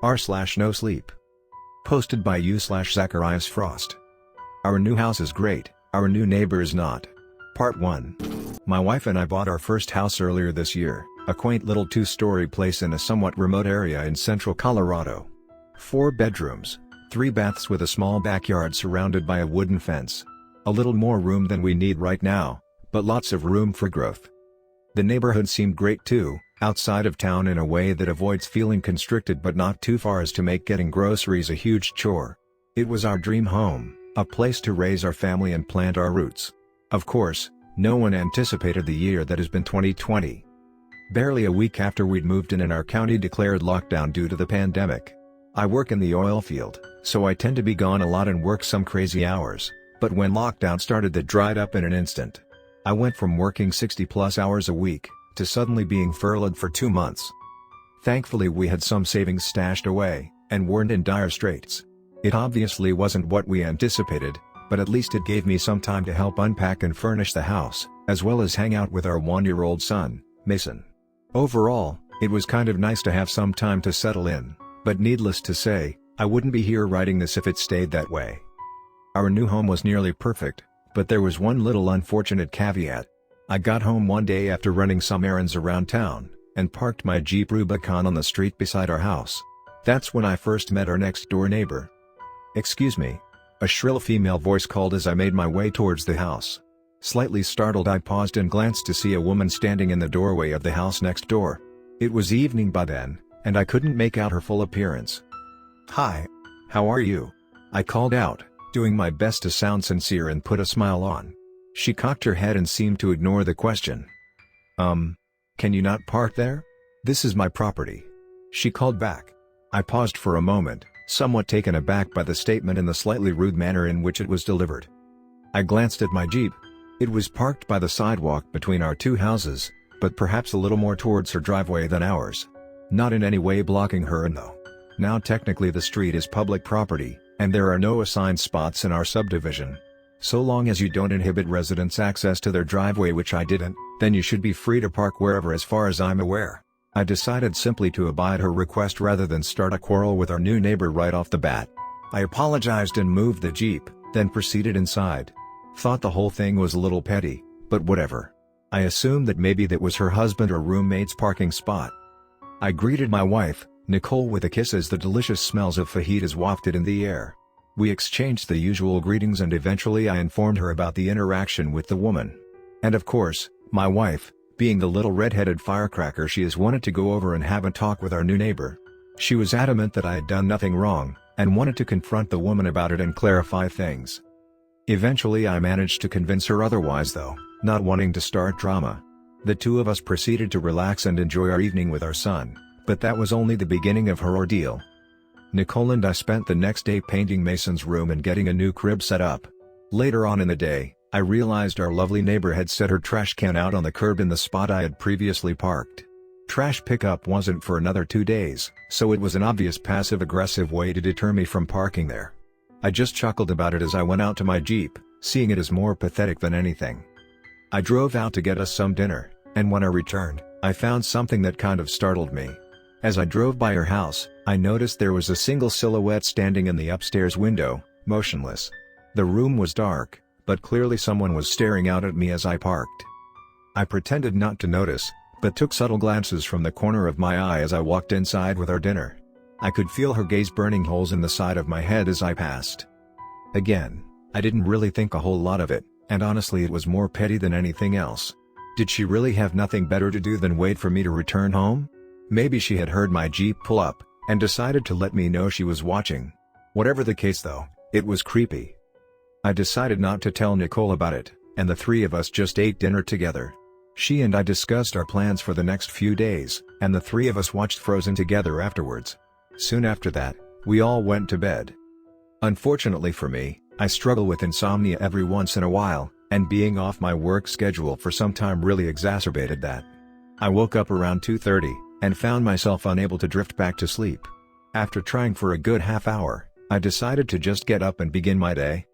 r/Nosleep. Posted by u/Zacharias Frost. Our new house is great, our new neighbor is not. Part 1. My wife and I bought our first house earlier this year, a quaint little 2-story place in a somewhat remote area in central Colorado. 4 bedrooms, 3 baths with a small backyard surrounded by a wooden fence. A little more room than we need right now, but lots of room for growth. The neighborhood seemed great too, outside of town in a way that avoids feeling constricted but not too far as to make getting groceries a huge chore. It was our dream home, a place to raise our family and plant our roots. Of course, no one anticipated the year that has been 2020. Barely a week after we'd moved in and our county declared lockdown due to the pandemic. I work in the oil field, so I tend to be gone a lot and work some crazy hours, but when lockdown started that dried up in an instant. I went from working 60+ hours a week, to suddenly being furloughed for 2 months. Thankfully we had some savings stashed away, and weren't in dire straits. It obviously wasn't what we anticipated, but at least it gave me some time to help unpack and furnish the house, as well as hang out with our 1-year-old son, Mason. Overall, it was kind of nice to have some time to settle in, but needless to say, I wouldn't be here writing this if it stayed that way. Our new home was nearly perfect, but there was one little unfortunate caveat. I got home one day after running some errands around town, and parked my Jeep Rubicon on the street beside our house. That's when I first met our next-door neighbor. "Excuse me," a shrill female voice called as I made my way towards the house. Slightly startled, I paused and glanced to see a woman standing in the doorway of the house next door. It was evening by then, and I couldn't make out her full appearance. "Hi. How are you?" I called out, doing my best to sound sincere and put a smile on. She cocked her head and seemed to ignore the question. Can you not park there? This is my property." She called back. I paused for a moment, somewhat taken aback by the statement and the slightly rude manner in which it was delivered. I glanced at my Jeep. It was parked by the sidewalk between our 2 houses, but perhaps a little more towards her driveway than ours. Not in any way blocking her in though. Now technically the street is public property, and there are no assigned spots in our subdivision. So long as you don't inhibit residents' access to their driveway, which I didn't, then you should be free to park wherever as far as I'm aware. I decided simply to abide her request rather than start a quarrel with our new neighbor right off the bat. I apologized and moved the Jeep, then proceeded inside. Thought the whole thing was a little petty, but whatever. I assumed that maybe that was her husband or roommate's parking spot. I greeted my wife, Nicole, with a kiss as the delicious smells of fajitas wafted in the air. We exchanged the usual greetings and eventually I informed her about the interaction with the woman. And of course, my wife, being the little red-headed firecracker she is, wanted to go over and have a talk with our new neighbor. She was adamant that I had done nothing wrong, and wanted to confront the woman about it and clarify things. Eventually I managed to convince her otherwise though, not wanting to start drama. The 2 of us proceeded to relax and enjoy our evening with our son, but that was only the beginning of her ordeal. Nicole and I spent the next day painting Mason's room and getting a new crib set up. Later on in the day, I realized our lovely neighbor had set her trash can out on the curb in the spot I had previously parked. Trash pickup wasn't for another 2 days, so it was an obvious passive-aggressive way to deter me from parking there. I just chuckled about it as I went out to my Jeep, seeing it as more pathetic than anything. I drove out to get us some dinner, and when I returned, I found something that kind of startled me. As I drove by her house, I noticed there was a single silhouette standing in the upstairs window, motionless. The room was dark, but clearly someone was staring out at me as I parked. I pretended not to notice, but took subtle glances from the corner of my eye as I walked inside with our dinner. I could feel her gaze burning holes in the side of my head as I passed. Again, I didn't really think a whole lot of it, and honestly it was more petty than anything else. Did she really have nothing better to do than wait for me to return home? Maybe she had heard my Jeep pull up, and decided to let me know she was watching. Whatever the case though, it was creepy. I decided not to tell Nicole about it, and the 3 of us just ate dinner together. She and I discussed our plans for the next few days, and the 3 of us watched Frozen together afterwards. Soon after that, we all went to bed. Unfortunately for me, I struggle with insomnia every once in a while, and being off my work schedule for some time really exacerbated that. I woke up around 2:30, and found myself unable to drift back to sleep. After trying for a good half hour, I decided to just get up and begin my day.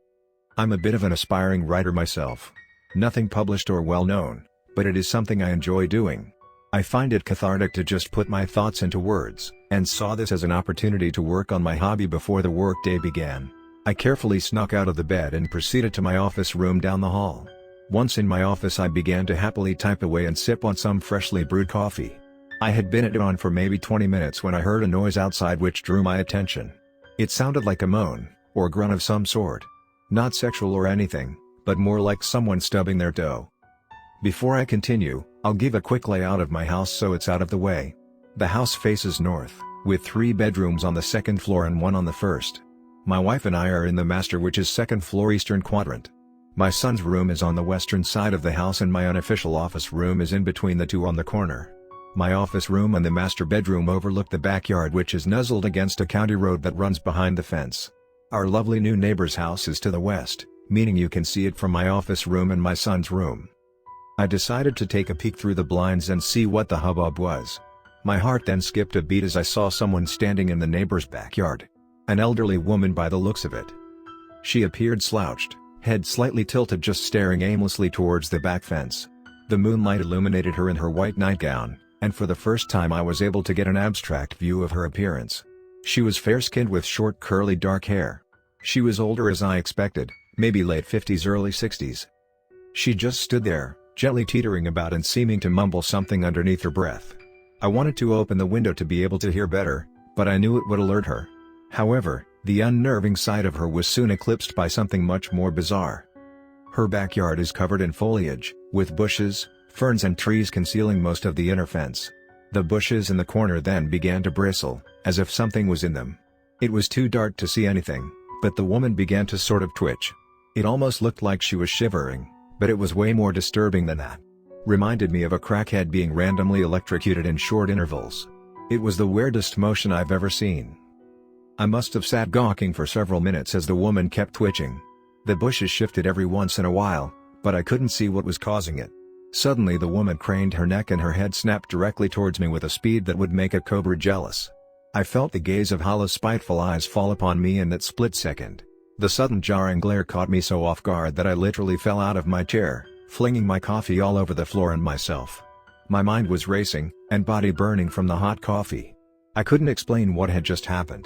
I'm a bit of an aspiring writer myself. Nothing published or well known, but it is something I enjoy doing. I find it cathartic to just put my thoughts into words, and saw this as an opportunity to work on my hobby before the workday began. I carefully snuck out of the bed and proceeded to my office room down the hall. Once in my office, I began to happily type away and sip on some freshly brewed coffee. I had been at it on for maybe 20 minutes when I heard a noise outside which drew my attention. It sounded like a moan, or grunt of some sort. Not sexual or anything, but more like someone stubbing their toe. Before I continue, I'll give a quick layout of my house so it's out of the way. The house faces north, with 3 bedrooms on the second floor and 1 on the first. My wife and I are in the master, which is second floor eastern quadrant. My son's room is on the western side of the house and my unofficial office room is in between the two on the corner. My office room and the master bedroom overlook the backyard, which is nuzzled against a county road that runs behind the fence. Our lovely new neighbor's house is to the west, meaning you can see it from my office room and my son's room. I decided to take a peek through the blinds and see what the hubbub was. My heart then skipped a beat as I saw someone standing in the neighbor's backyard. An elderly woman by the looks of it. She appeared slouched, head slightly tilted, just staring aimlessly towards the back fence. The moonlight illuminated her in her white nightgown, and for the first time I was able to get an abstract view of her appearance. She was fair-skinned with short curly dark hair. She was older as I expected, maybe late 50s early 60s. She just stood there, gently teetering about and seeming to mumble something underneath her breath. I wanted to open the window to be able to hear better, but I knew it would alert her. However, the unnerving sight of her was soon eclipsed by something much more bizarre. Her backyard is covered in foliage, with bushes, ferns and trees concealing most of the inner fence. The bushes in the corner then began to bristle, as if something was in them. It was too dark to see anything, but the woman began to sort of twitch. It almost looked like she was shivering, but it was way more disturbing than that. Reminded me of a crackhead being randomly electrocuted in short intervals. It was the weirdest motion I've ever seen. I must have sat gawking for several minutes as the woman kept twitching. The bushes shifted every once in a while, but I couldn't see what was causing it. Suddenly the woman craned her neck and her head snapped directly towards me with a speed that would make a cobra jealous. I felt the gaze of hollow, spiteful eyes fall upon me in that split second. The sudden jarring glare caught me so off guard that I literally fell out of my chair, flinging my coffee all over the floor and myself. My mind was racing, and body burning from the hot coffee. I couldn't explain what had just happened.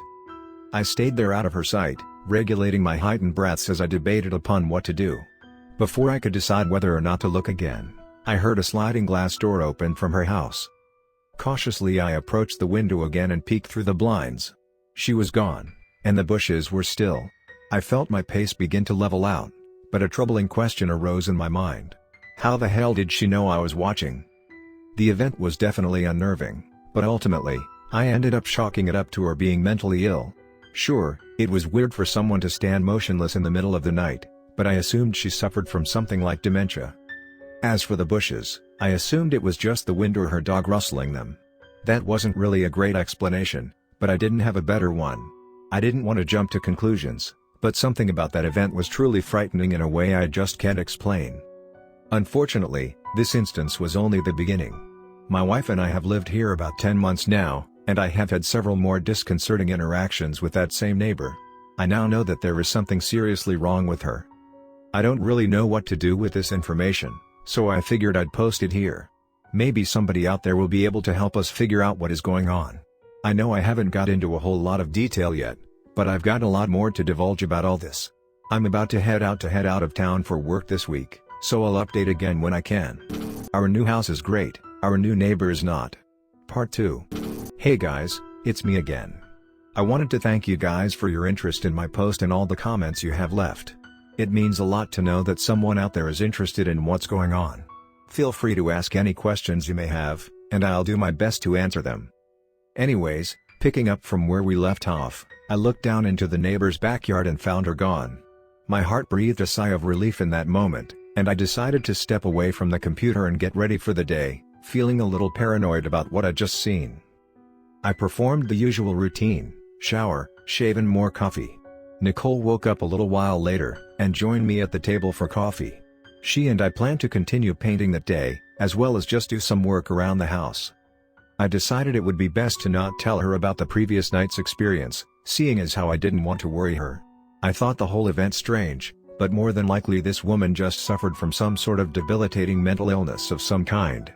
I stayed there out of her sight, regulating my heightened breaths as I debated upon what to do. Before I could decide whether or not to look again, I heard a sliding glass door open from her house. Cautiously I approached the window again and peeked through the blinds. She was gone, and the bushes were still. I felt my pace begin to level out, but a troubling question arose in my mind. How the hell did she know I was watching? The event was definitely unnerving, but ultimately, I ended up chalking it up to her being mentally ill. Sure, it was weird for someone to stand motionless in the middle of the night, but I assumed she suffered from something like dementia. As for the bushes, I assumed it was just the wind or her dog rustling them. That wasn't really a great explanation, but I didn't have a better one. I didn't want to jump to conclusions, but something about that event was truly frightening in a way I just can't explain. Unfortunately, this instance was only the beginning. My wife and I have lived here about 10 months now, and I have had several more disconcerting interactions with that same neighbor. I now know that there is something seriously wrong with her. I don't really know what to do with this information, so I figured I'd post it here. Maybe somebody out there will be able to help us figure out what is going on. I know I haven't got into a whole lot of detail yet, but I've got a lot more to divulge about all this. I'm about to head out of town for work this week, so I'll update again when I can. Our new house is great, our new neighbor is not. Part 2. Hey guys, it's me again. I wanted to thank you guys for your interest in my post and all the comments you have left. It means a lot to know that someone out there is interested in what's going on. Feel free to ask any questions you may have, and I'll do my best to answer them. Anyways, picking up from where we left off, I looked down into the neighbor's backyard and found her gone. My heart breathed a sigh of relief in that moment, and I decided to step away from the computer and get ready for the day, feeling a little paranoid about what I'd just seen. I performed the usual routine, shower, shave and more coffee. Nicole woke up a little while later, and joined me at the table for coffee. She and I plan to continue painting that day, as well as just do some work around the house. I decided it would be best to not tell her about the previous night's experience, seeing as how I didn't want to worry her. I thought the whole event strange, but more than likely this woman just suffered from some sort of debilitating mental illness of some kind.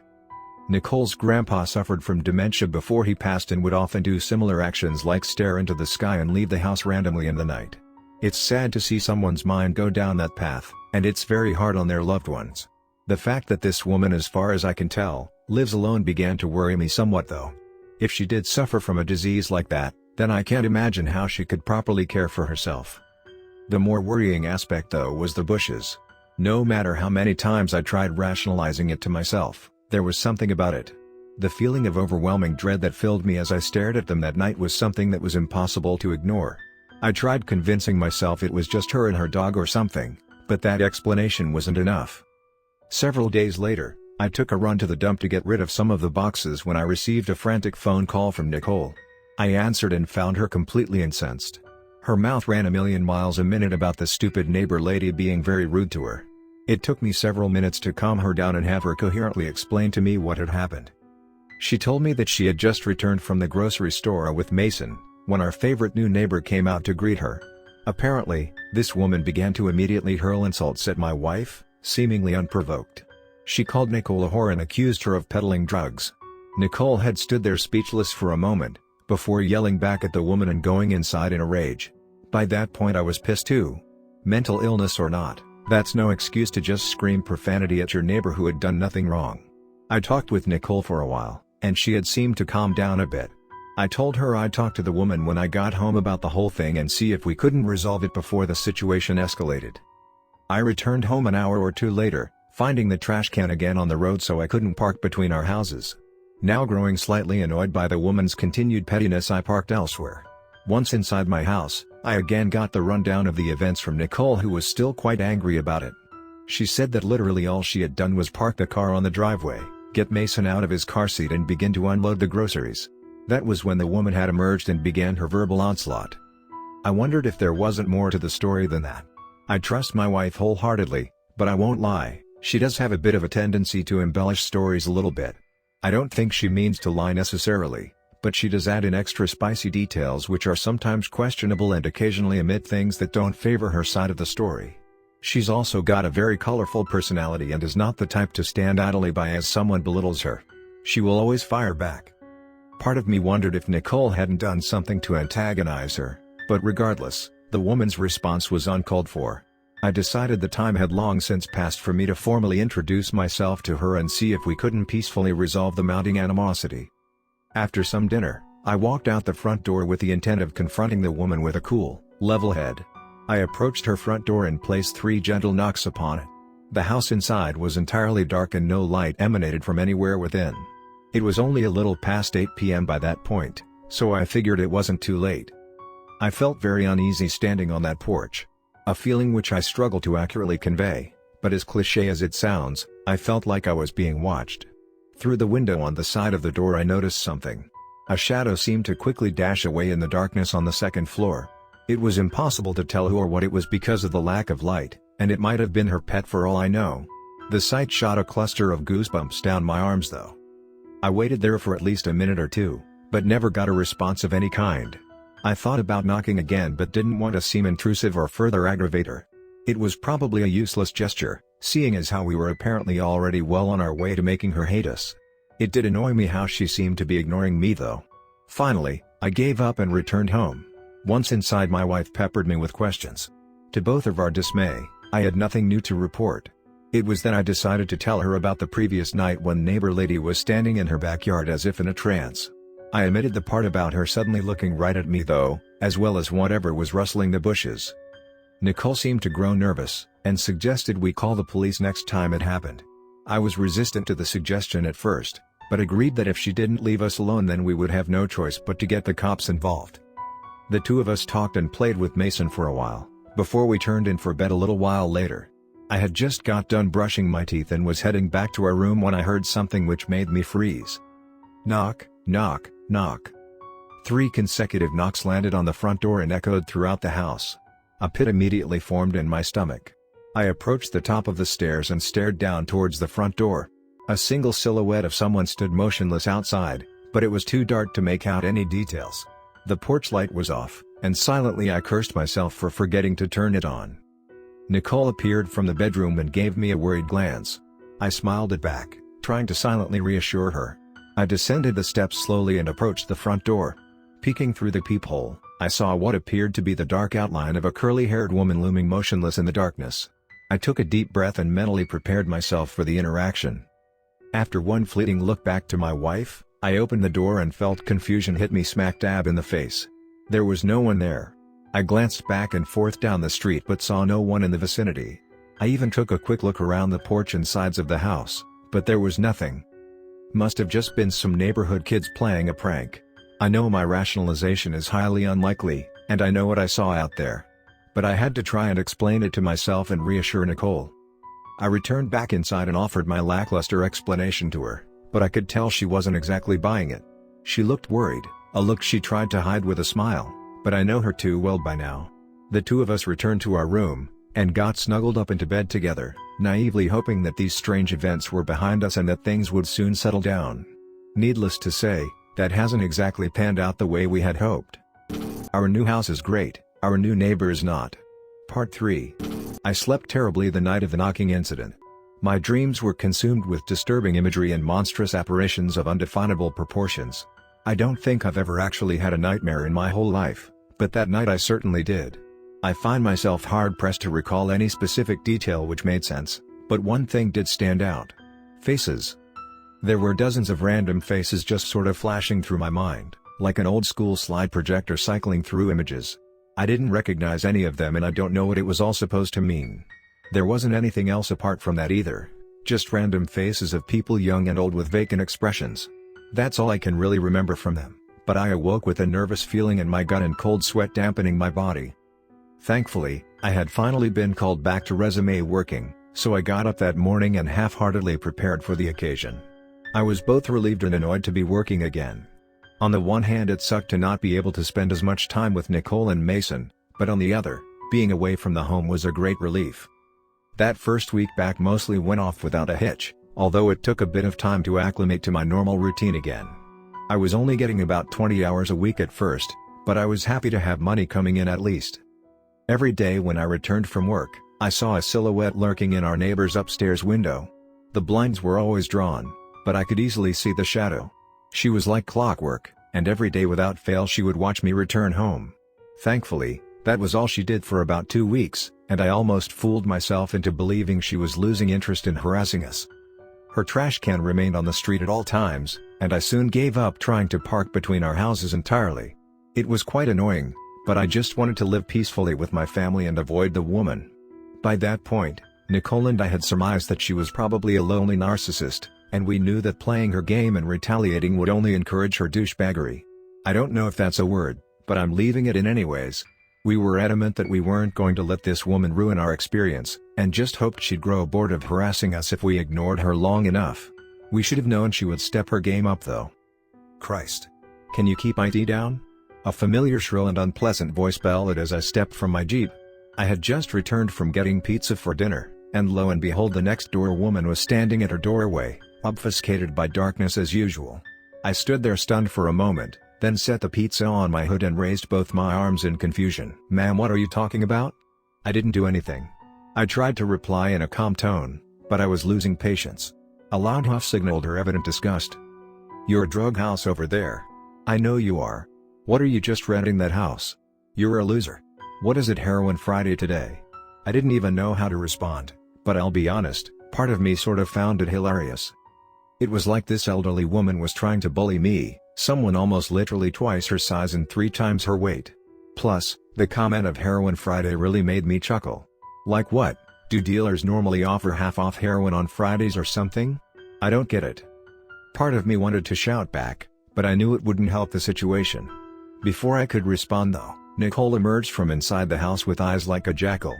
Nicole's grandpa suffered from dementia before he passed and would often do similar actions like stare into the sky and leave the house randomly in the night. It's sad to see someone's mind go down that path, and it's very hard on their loved ones. The fact that this woman, as far as I can tell, lives alone began to worry me somewhat though. If she did suffer from a disease like that, then I can't imagine how she could properly care for herself. The more worrying aspect though was the bushes. No matter how many times I tried rationalizing it to myself, there was something about it. The feeling of overwhelming dread that filled me as I stared at them that night was something that was impossible to ignore. I tried convincing myself it was just her and her dog or something, but that explanation wasn't enough. Several days later, I took a run to the dump to get rid of some of the boxes when I received a frantic phone call from Nicole. I answered and found her completely incensed. Her mouth ran a million miles a minute about the stupid neighbor lady being very rude to her. It took me several minutes to calm her down and have her coherently explain to me what had happened. She told me that she had just returned from the grocery store with Mason, when our favorite new neighbor came out to greet her. Apparently, this woman began to immediately hurl insults at my wife, seemingly unprovoked. She called Nicole a whore and accused her of peddling drugs. Nicole had stood there speechless for a moment, before yelling back at the woman and going inside in a rage. By that point I was pissed too. Mental illness or not, that's no excuse to just scream profanity at your neighbor who had done nothing wrong. I talked with Nicole for a while, and she had seemed to calm down a bit. I told her I'd talk to the woman when I got home about the whole thing and see if we couldn't resolve it before the situation escalated. I returned home an hour or two later, finding the trash can again on the road so I couldn't park between our houses. Now growing slightly annoyed by the woman's continued pettiness, I parked elsewhere. Once inside my house, I again got the rundown of the events from Nicole, who was still quite angry about it. She said that literally all she had done was park the car on the driveway, get Mason out of his car seat and begin to unload the groceries. That was when the woman had emerged and began her verbal onslaught. I wondered if there wasn't more to the story than that. I trust my wife wholeheartedly, but I won't lie, she does have a bit of a tendency to embellish stories a little bit. I don't think she means to lie necessarily, but she does add in extra spicy details which are sometimes questionable and occasionally omit things that don't favor her side of the story. She's also got a very colorful personality and is not the type to stand idly by as someone belittles her. She will always fire back. Part of me wondered if Nicole hadn't done something to antagonize her, but regardless, the woman's response was uncalled for. I decided the time had long since passed for me to formally introduce myself to her and see if we couldn't peacefully resolve the mounting animosity. After some dinner, I walked out the front door with the intent of confronting the woman with a cool, level head. I approached her front door and placed 3 gentle knocks upon it. The house inside was entirely dark and no light emanated from anywhere within. It was only a little past 8 p.m. by that point, so I figured it wasn't too late. I felt very uneasy standing on that porch. A feeling which I struggle to accurately convey, but as cliché as it sounds, I felt like I was being watched. Through the window on the side of the door I noticed something. A shadow seemed to quickly dash away in the darkness on the second floor. It was impossible to tell who or what it was because of the lack of light, and it might have been her pet for all I know. The sight shot a cluster of goosebumps down my arms though. I waited there for at least a minute or two, but never got a response of any kind. I thought about knocking again but didn't want to seem intrusive or further aggravate her. It was probably a useless gesture, seeing as how we were apparently already well on our way to making her hate us. It did annoy me how she seemed to be ignoring me though. Finally, I gave up and returned home. Once inside, my wife peppered me with questions. To both of our dismay, I had nothing new to report. It was then I decided to tell her about the previous night when neighbor lady was standing in her backyard as if in a trance. I omitted the part about her suddenly looking right at me though, as well as whatever was rustling the bushes. Nicole seemed to grow nervous, and suggested we call the police next time it happened. I was resistant to the suggestion at first, but agreed that if she didn't leave us alone then we would have no choice but to get the cops involved. The two of us talked and played with Mason for a while, before we turned in for bed a little while later. I had just got done brushing my teeth and was heading back to our room when I heard something which made me freeze. Knock, knock, knock. 3 consecutive knocks landed on the front door and echoed throughout the house. A pit immediately formed in my stomach. I approached the top of the stairs and stared down towards the front door. A single silhouette of someone stood motionless outside, but it was too dark to make out any details. The porch light was off, and silently I cursed myself for forgetting to turn it on. Nicole appeared from the bedroom and gave me a worried glance. I smiled it back, trying to silently reassure her. I descended the steps slowly and approached the front door. Peeking through the peephole, I saw what appeared to be the dark outline of a curly-haired woman looming motionless in the darkness. I took a deep breath and mentally prepared myself for the interaction. After one fleeting look back to my wife, I opened the door and felt confusion hit me smack dab in the face. There was no one there. I glanced back and forth down the street but saw no one in the vicinity. I even took a quick look around the porch and sides of the house, but there was nothing. Must have just been some neighborhood kids playing a prank. I know my rationalization is highly unlikely, and I know what I saw out there. But I had to try and explain it to myself and reassure Nicole. I returned back inside and offered my lackluster explanation to her, but I could tell she wasn't exactly buying it. She looked worried, a look she tried to hide with a smile, but I know her too well by now. The two of us returned to our room, and got snuggled up into bed together, naively hoping that these strange events were behind us and that things would soon settle down. Needless to say, that hasn't exactly panned out the way we had hoped. Our new house is great, our new neighbor is not. Part 3. I slept terribly the night of the knocking incident. My dreams were consumed with disturbing imagery and monstrous apparitions of undefinable proportions. I don't think I've ever actually had a nightmare in my whole life, but that night I certainly did. I find myself hard-pressed to recall any specific detail which made sense, but one thing did stand out. Faces. There were dozens of random faces just sort of flashing through my mind, like an old-school slide projector cycling through images. I didn't recognize any of them and I don't know what it was all supposed to mean. There wasn't anything else apart from that either, just random faces of people young and old with vacant expressions. That's all I can really remember from them, but I awoke with a nervous feeling in my gut and cold sweat dampening my body. Thankfully, I had finally been called back to resume working, so I got up that morning and half-heartedly prepared for the occasion. I was both relieved and annoyed to be working again. On the one hand it sucked to not be able to spend as much time with Nicole and Mason, but on the other, being away from the home was a great relief. That first week back mostly went off without a hitch, although it took a bit of time to acclimate to my normal routine again. I was only getting about 20 hours a week at first, but I was happy to have money coming in at least. Every day when I returned from work, I saw a silhouette lurking in our neighbor's upstairs window. The blinds were always drawn, but I could easily see the shadow. She was like clockwork, and every day without fail she would watch me return home. Thankfully, that was all she did for about 2 weeks, and I almost fooled myself into believing she was losing interest in harassing us. Her trash can remained on the street at all times, and I soon gave up trying to park between our houses entirely. It was quite annoying, but I just wanted to live peacefully with my family and avoid the woman. By that point, Nicole and I had surmised that she was probably a lonely narcissist, and we knew that playing her game and retaliating would only encourage her douchebaggery. I don't know if that's a word, but I'm leaving it in anyways. We were adamant that we weren't going to let this woman ruin our experience, and just hoped she'd grow bored of harassing us if we ignored her long enough. We should have known she would step her game up though. Christ. Can you keep IT down? A familiar shrill and unpleasant voice bellowed as I stepped from my Jeep. I had just returned from getting pizza for dinner, and lo and behold the next door woman was standing at her doorway, obfuscated by darkness as usual. I stood there stunned for a moment, then set the pizza on my hood and raised both my arms in confusion. "Ma'am, what are you talking about?" "I didn't do anything." I tried to reply in a calm tone, but I was losing patience. A loud huff signaled her evident disgust. "You're a drug house over there. I know you are. What are you just renting that house? You're a loser. What is it, Heroin Friday today?" I didn't even know how to respond, but I'll be honest, part of me sort of found it hilarious. It was like this elderly woman was trying to bully me, someone almost literally twice her size and 3 times her weight. Plus, the comment of Heroin Friday really made me chuckle. Like what, do dealers normally offer half-off heroin on Fridays or something? I don't get it. Part of me wanted to shout back, but I knew it wouldn't help the situation. Before I could respond though, Nicole emerged from inside the house with eyes like a jackal.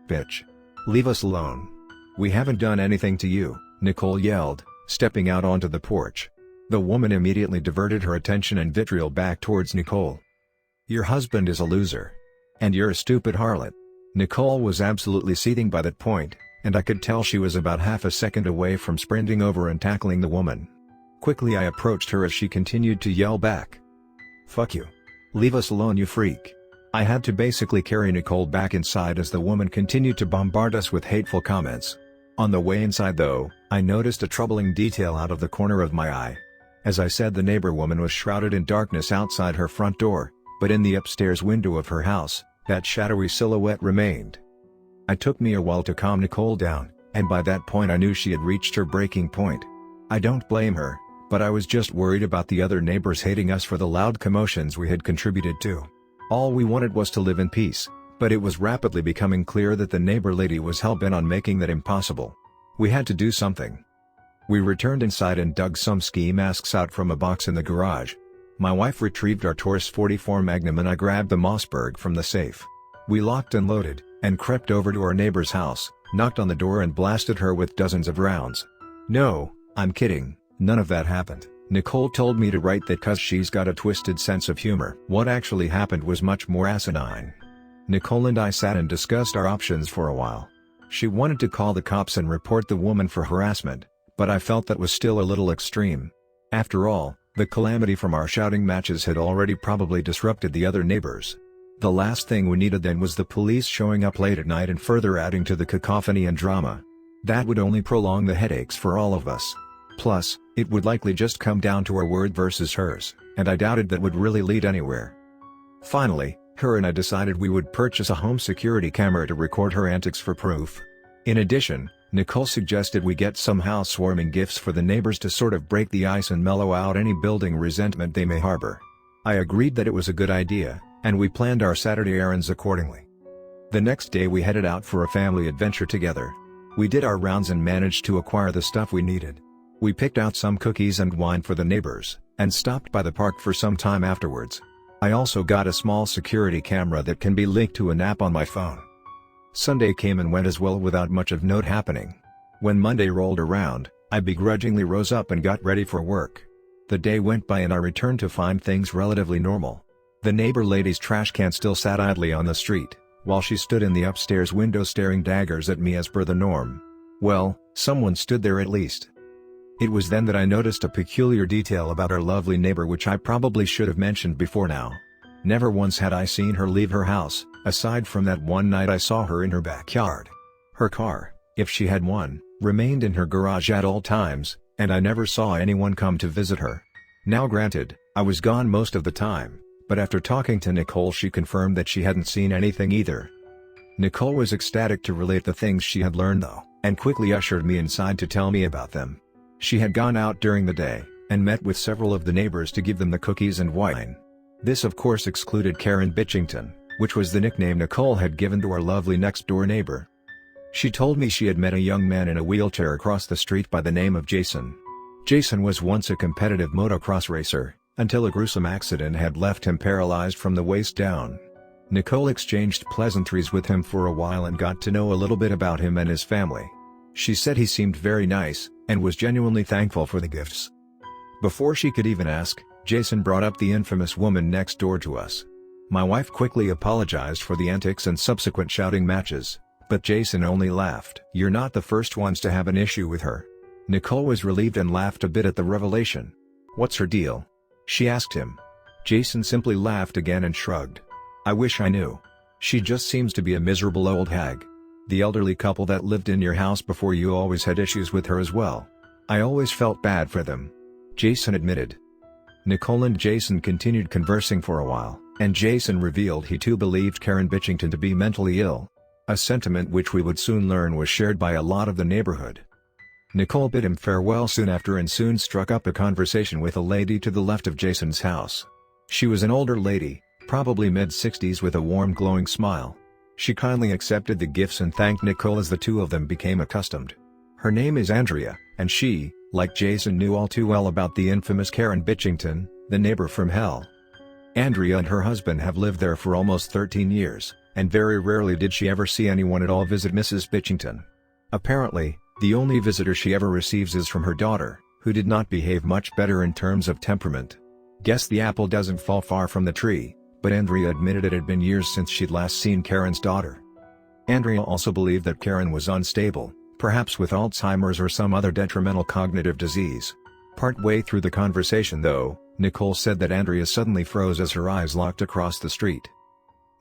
"Bitch. Leave us alone. We haven't done anything to you," Nicole yelled, stepping out onto the porch. The woman immediately diverted her attention and vitriol back towards Nicole. "Your husband is a loser. And you're a stupid harlot." Nicole was absolutely seething by that point, and I could tell she was about half a second away from sprinting over and tackling the woman. Quickly I approached her as she continued to yell back. "Fuck you. Leave us alone, you freak." I had to basically carry Nicole back inside as the woman continued to bombard us with hateful comments. On the way inside though, I noticed a troubling detail out of the corner of my eye. As I said, the neighbor woman was shrouded in darkness outside her front door, but in the upstairs window of her house, that shadowy silhouette remained. It took me a while to calm Nicole down, and by that point I knew she had reached her breaking point. I don't blame her, but I was just worried about the other neighbors hating us for the loud commotions we had contributed to. All we wanted was to live in peace, but it was rapidly becoming clear that the neighbor lady was hell-bent on making that impossible. We had to do something. We returned inside and dug some ski masks out from a box in the garage. My wife retrieved our Taurus 44 Magnum and I grabbed the Mossberg from the safe. We locked and loaded, and crept over to our neighbor's house, knocked on the door and blasted her with dozens of rounds. No, I'm kidding, none of that happened. Nicole told me to write that cause she's got a twisted sense of humor. What actually happened was much more asinine. Nicole and I sat and discussed our options for a while. She wanted to call the cops and report the woman for harassment, but I felt that was still a little extreme. After all, the calamity from our shouting matches had already probably disrupted the other neighbors. The last thing we needed then was the police showing up late at night and further adding to the cacophony and drama. That would only prolong the headaches for all of us. Plus, it would likely just come down to our word versus hers, and I doubted that would really lead anywhere. Finally, her and I decided we would purchase a home security camera to record her antics for proof. In addition, Nicole suggested we get some housewarming gifts for the neighbors to sort of break the ice and mellow out any building resentment they may harbor. I agreed that it was a good idea, and we planned our Saturday errands accordingly. The next day we headed out for a family adventure together. We did our rounds and managed to acquire the stuff we needed. We picked out some cookies and wine for the neighbors, and stopped by the park for some time afterwards. I also got a small security camera that can be linked to an app on my phone. Sunday came and went as well without much of note happening. When Monday rolled around, I begrudgingly rose up and got ready for work. The day went by and I returned to find things relatively normal. The neighbor lady's trash can still sat idly on the street, while she stood in the upstairs window staring daggers at me as per the norm. Well, someone stood there at least. It was then that I noticed a peculiar detail about our lovely neighbor which I probably should have mentioned before now. Never once had I seen her leave her house, aside from that one night I saw her in her backyard. Her car, if she had one, remained in her garage at all times, and I never saw anyone come to visit her. Now granted, I was gone most of the time, but after talking to Nicole she confirmed that she hadn't seen anything either. Nicole was ecstatic to relate the things she had learned though, and quickly ushered me inside to tell me about them. She had gone out during the day, and met with several of the neighbors to give them the cookies and wine. This of course excluded Karen Bitchington, which was the nickname Nicole had given to our lovely next-door neighbor. She told me she had met a young man in a wheelchair across the street by the name of Jason. Jason was once a competitive motocross racer, until a gruesome accident had left him paralyzed from the waist down. Nicole exchanged pleasantries with him for a while and got to know a little bit about him and his family. She said he seemed very nice, and was genuinely thankful for the gifts. Before she could even ask, Jason brought up the infamous woman next door to us. My wife quickly apologized for the antics and subsequent shouting matches, but Jason only laughed. "You're not the first ones to have an issue with her." Nicole was relieved and laughed a bit at the revelation. "What's her deal?" she asked him. Jason simply laughed again and shrugged. "I wish I knew. She just seems to be a miserable old hag. The elderly couple that lived in your house before you always had issues with her as well. I always felt bad for them," Jason admitted. Nicole and Jason continued conversing for a while, and Jason revealed he too believed Karen Bitchington to be mentally ill. A sentiment which we would soon learn was shared by a lot of the neighborhood. Nicole bid him farewell soon after and soon struck up a conversation with a lady to the left of Jason's house. She was an older lady, probably mid-60s, with a warm glowing smile. She kindly accepted the gifts and thanked Nicole as the two of them became accustomed. Her name is Andrea, and she, like Jason, knew all too well about the infamous Karen Bitchington, the neighbor from hell. Andrea and her husband have lived there for almost 13 years, and very rarely did she ever see anyone at all visit Mrs. Bitchington. Apparently, the only visitor she ever receives is from her daughter, who did not behave much better in terms of temperament. Guess the apple doesn't fall far from the tree, but Andrea admitted it had been years since she'd last seen Karen's daughter. Andrea also believed that Karen was unstable, perhaps with Alzheimer's or some other detrimental cognitive disease. Partway through the conversation though, Nicole said that Andrea suddenly froze as her eyes locked across the street.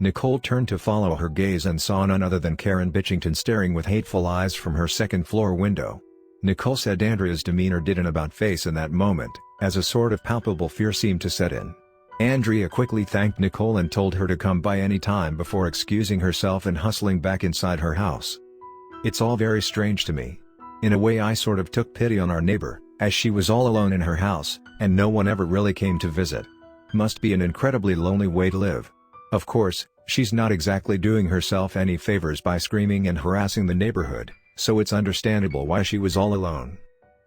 Nicole turned to follow her gaze and saw none other than Karen Bitchington staring with hateful eyes from her second-floor window. Nicole said Andrea's demeanor did an about-face in that moment, as a sort of palpable fear seemed to set in. Andrea quickly thanked Nicole and told her to come by any time before excusing herself and hustling back inside her house. It's all very strange to me. In a way I sort of took pity on our neighbor, as she was all alone in her house, and no one ever really came to visit. Must be an incredibly lonely way to live. Of course, she's not exactly doing herself any favors by screaming and harassing the neighborhood, so it's understandable why she was all alone.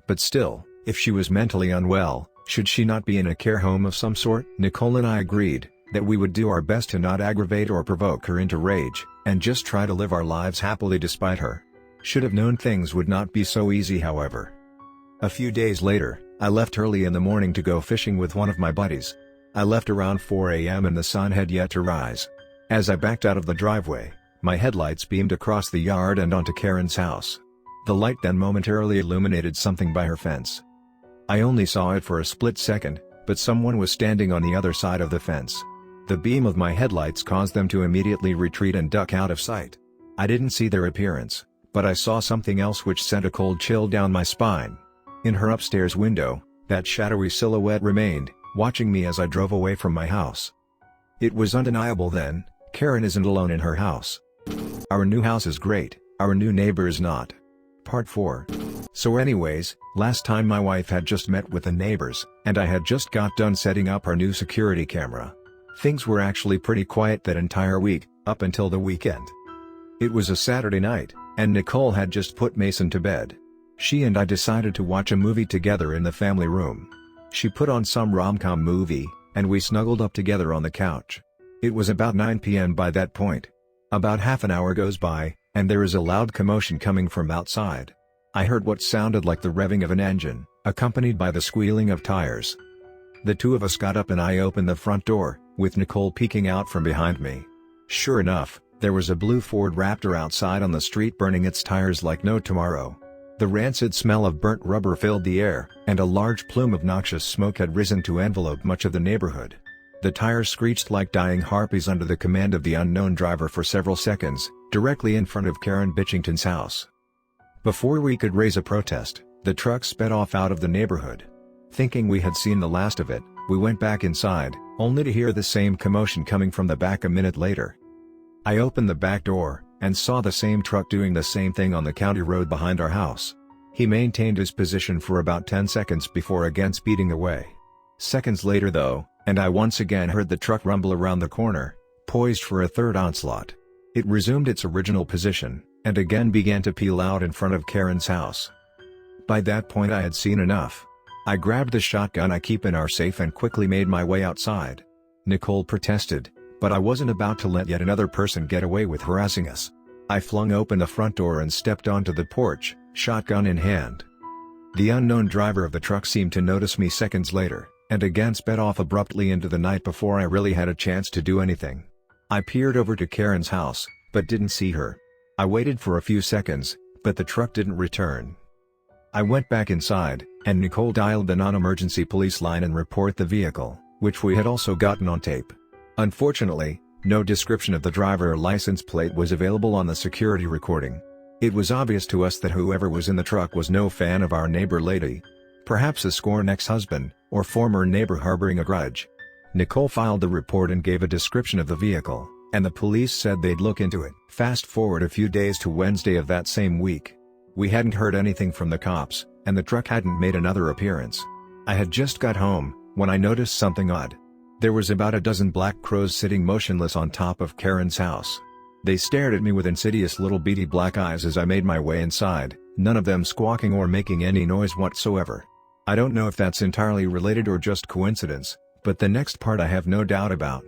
But still, if she was mentally unwell, should she not be in a care home of some sort? Nicole and I agreed that we would do our best to not aggravate or provoke her into rage, and just try to live our lives happily despite her. Should have known things would not be so easy, however. A few days later, I left early in the morning to go fishing with one of my buddies. I left around 4 a.m. and the sun had yet to rise. As I backed out of the driveway, my headlights beamed across the yard and onto Karen's house. The light then momentarily illuminated something by her fence. I only saw it for a split second, but someone was standing on the other side of the fence. The beam of my headlights caused them to immediately retreat and duck out of sight. I didn't see their appearance, but I saw something else which sent a cold chill down my spine. In her upstairs window, that shadowy silhouette remained, watching me as I drove away from my house. It was undeniable then, Karen isn't alone in her house. Our new house is great, our new neighbor is not. Part 4. So anyways, last time my wife had just met with the neighbors, and I had just got done setting up our new security camera. Things were actually pretty quiet that entire week, up until the weekend. It was a Saturday night, and Nicole had just put Mason to bed. She and I decided to watch a movie together in the family room. She put on some rom-com movie, and we snuggled up together on the couch. It was about 9 p.m. by that point. About half an hour goes by, and there is a loud commotion coming from outside. I heard what sounded like the revving of an engine, accompanied by the squealing of tires. The two of us got up and I opened the front door, with Nicole peeking out from behind me. Sure enough, there was a blue Ford Raptor outside on the street burning its tires like no tomorrow. The rancid smell of burnt rubber filled the air, and a large plume of noxious smoke had risen to envelope much of the neighborhood. The tires screeched like dying harpies under the command of the unknown driver for several seconds, directly in front of Karen Bitchington's house. Before we could raise a protest, the truck sped off out of the neighborhood. Thinking we had seen the last of it, we went back inside, only to hear the same commotion coming from the back a minute later. I opened the back door, and saw the same truck doing the same thing on the county road behind our house. He maintained his position for about 10 seconds before again speeding away. Seconds later though, and I once again heard the truck rumble around the corner, poised for a third onslaught. It resumed its original position, and again began to peel out in front of Karen's house. By that point I had seen enough. I grabbed the shotgun I keep in our safe and quickly made my way outside. Nicole protested, but I wasn't about to let yet another person get away with harassing us. I flung open the front door and stepped onto the porch, shotgun in hand. The unknown driver of the truck seemed to notice me seconds later, and again sped off abruptly into the night before I really had a chance to do anything. I peered over to Karen's house, but didn't see her. I waited for a few seconds, but the truck didn't return. I went back inside, and Nicole dialed the non-emergency police line and reported the vehicle, which we had also gotten on tape. Unfortunately, no description of the driver or license plate was available on the security recording. It was obvious to us that whoever was in the truck was no fan of our neighbor lady. Perhaps a scorned ex-husband, or former neighbor harboring a grudge. Nicole filed the report and gave a description of the vehicle, and the police said they'd look into it. Fast forward a few days to Wednesday of that same week. We hadn't heard anything from the cops, and the truck hadn't made another appearance. I had just got home, when I noticed something odd. There was about a dozen black crows sitting motionless on top of Karen's house. They stared at me with insidious little beady black eyes as I made my way inside, none of them squawking or making any noise whatsoever. I don't know if that's entirely related or just coincidence, but the next part I have no doubt about.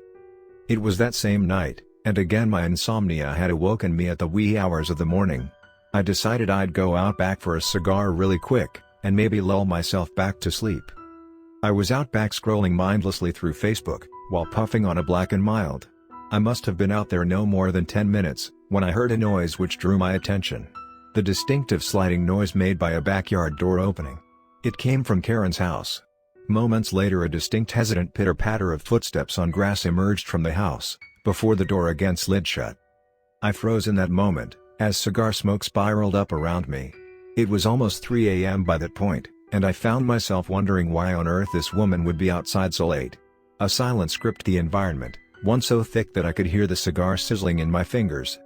It was that same night, and again my insomnia had awoken me at the wee hours of the morning. I decided I'd go out back for a cigar really quick, and maybe lull myself back to sleep. I was out back scrolling mindlessly through Facebook, while puffing on a Black and Mild. I must have been out there no more than 10 minutes, when I heard a noise which drew my attention. The distinctive sliding noise made by a backyard door opening. It came from Karen's house. Moments later a distinct hesitant pitter-patter of footsteps on grass emerged from the house, before the door again slid shut. I froze in that moment, as cigar smoke spiraled up around me. It was almost 3 a.m. by that point, and I found myself wondering why on earth this woman would be outside so late. A silence gripped the environment, one so thick that I could hear the cigar sizzling in my fingers.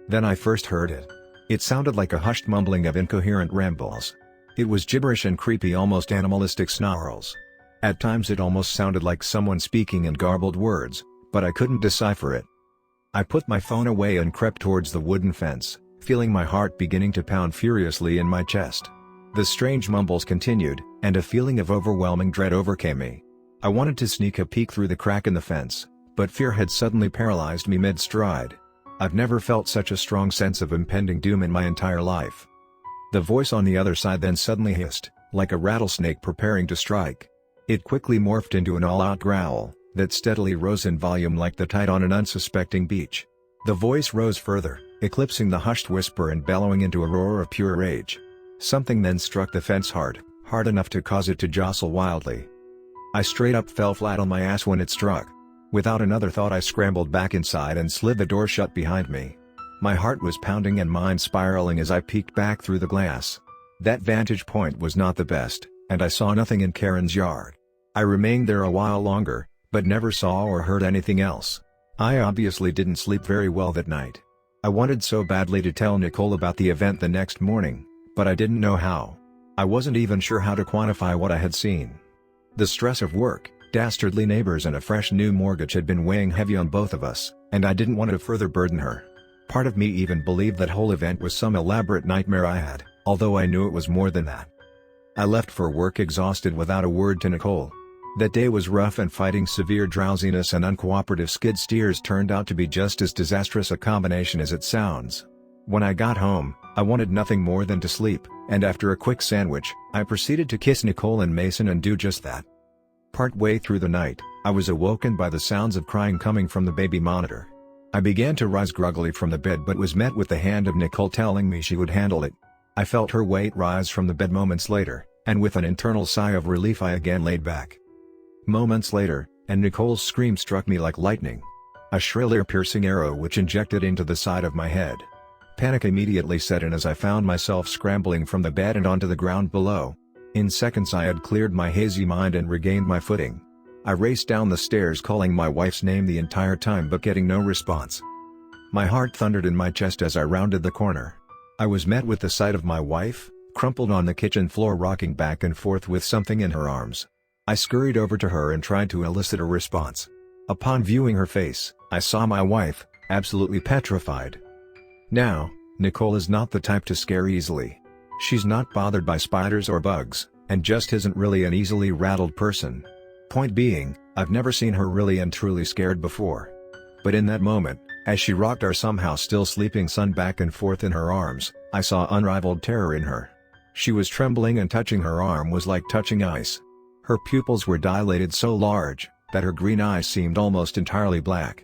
Then I first heard it. It sounded like a hushed mumbling of incoherent rambles. It was gibberish and creepy, almost animalistic snarls. At times it almost sounded like someone speaking in garbled words, but I couldn't decipher it. I put my phone away and crept towards the wooden fence, feeling my heart beginning to pound furiously in my chest. The strange mumbles continued, and a feeling of overwhelming dread overcame me. I wanted to sneak a peek through the crack in the fence, but fear had suddenly paralyzed me mid-stride. I've never felt such a strong sense of impending doom in my entire life. The voice on the other side then suddenly hissed, like a rattlesnake preparing to strike. It quickly morphed into an all-out growl that steadily rose in volume like the tide on an unsuspecting beach. The voice rose further, eclipsing the hushed whisper and bellowing into a roar of pure rage. Something then struck the fence hard enough to cause it to jostle wildly. I straight up fell flat on my ass when it struck. Without another thought I scrambled back inside and slid the door shut behind me. My heart was pounding and mind spiraling as I peeked back through the glass. That vantage point was not the best, and I saw nothing in Karen's yard. I remained there a while longer, but never saw or heard anything else. I obviously didn't sleep very well that night. I wanted so badly to tell Nicole about the event the next morning, but I didn't know how. I wasn't even sure how to quantify what I had seen. The stress of work, dastardly neighbors and a fresh new mortgage had been weighing heavy on both of us, and I didn't want to further burden her. Part of me even believed that whole event was some elaborate nightmare I had, although I knew it was more than that. I left for work exhausted without a word to Nicole. That day was rough, and fighting severe drowsiness and uncooperative skid steers turned out to be just as disastrous a combination as it sounds. When I got home, I wanted nothing more than to sleep, and after a quick sandwich, I proceeded to kiss Nicole and Mason and do just that. Partway through the night, I was awoken by the sounds of crying coming from the baby monitor. I began to rise groggily from the bed but was met with the hand of Nicole telling me she would handle it. I felt her weight rise from the bed moments later, and with an internal sigh of relief I again laid back. Moments later, and Nicole's scream struck me like lightning. A shrill ear-piercing arrow which injected into the side of my head. Panic immediately set in as I found myself scrambling from the bed and onto the ground below. In seconds I had cleared my hazy mind and regained my footing. I raced down the stairs calling my wife's name the entire time but getting no response. My heart thundered in my chest as I rounded the corner. I was met with the sight of my wife, crumpled on the kitchen floor rocking back and forth with something in her arms. I scurried over to her and tried to elicit a response. Upon viewing her face, I saw my wife, absolutely petrified. Now, Nicole is not the type to scare easily. She's not bothered by spiders or bugs, and just isn't really an easily rattled person. Point being, I've never seen her really and truly scared before. But in that moment, as she rocked our somehow still sleeping son back and forth in her arms, I saw unrivaled terror in her. She was trembling, and touching her arm was like touching ice. Her pupils were dilated so large, that her green eyes seemed almost entirely black.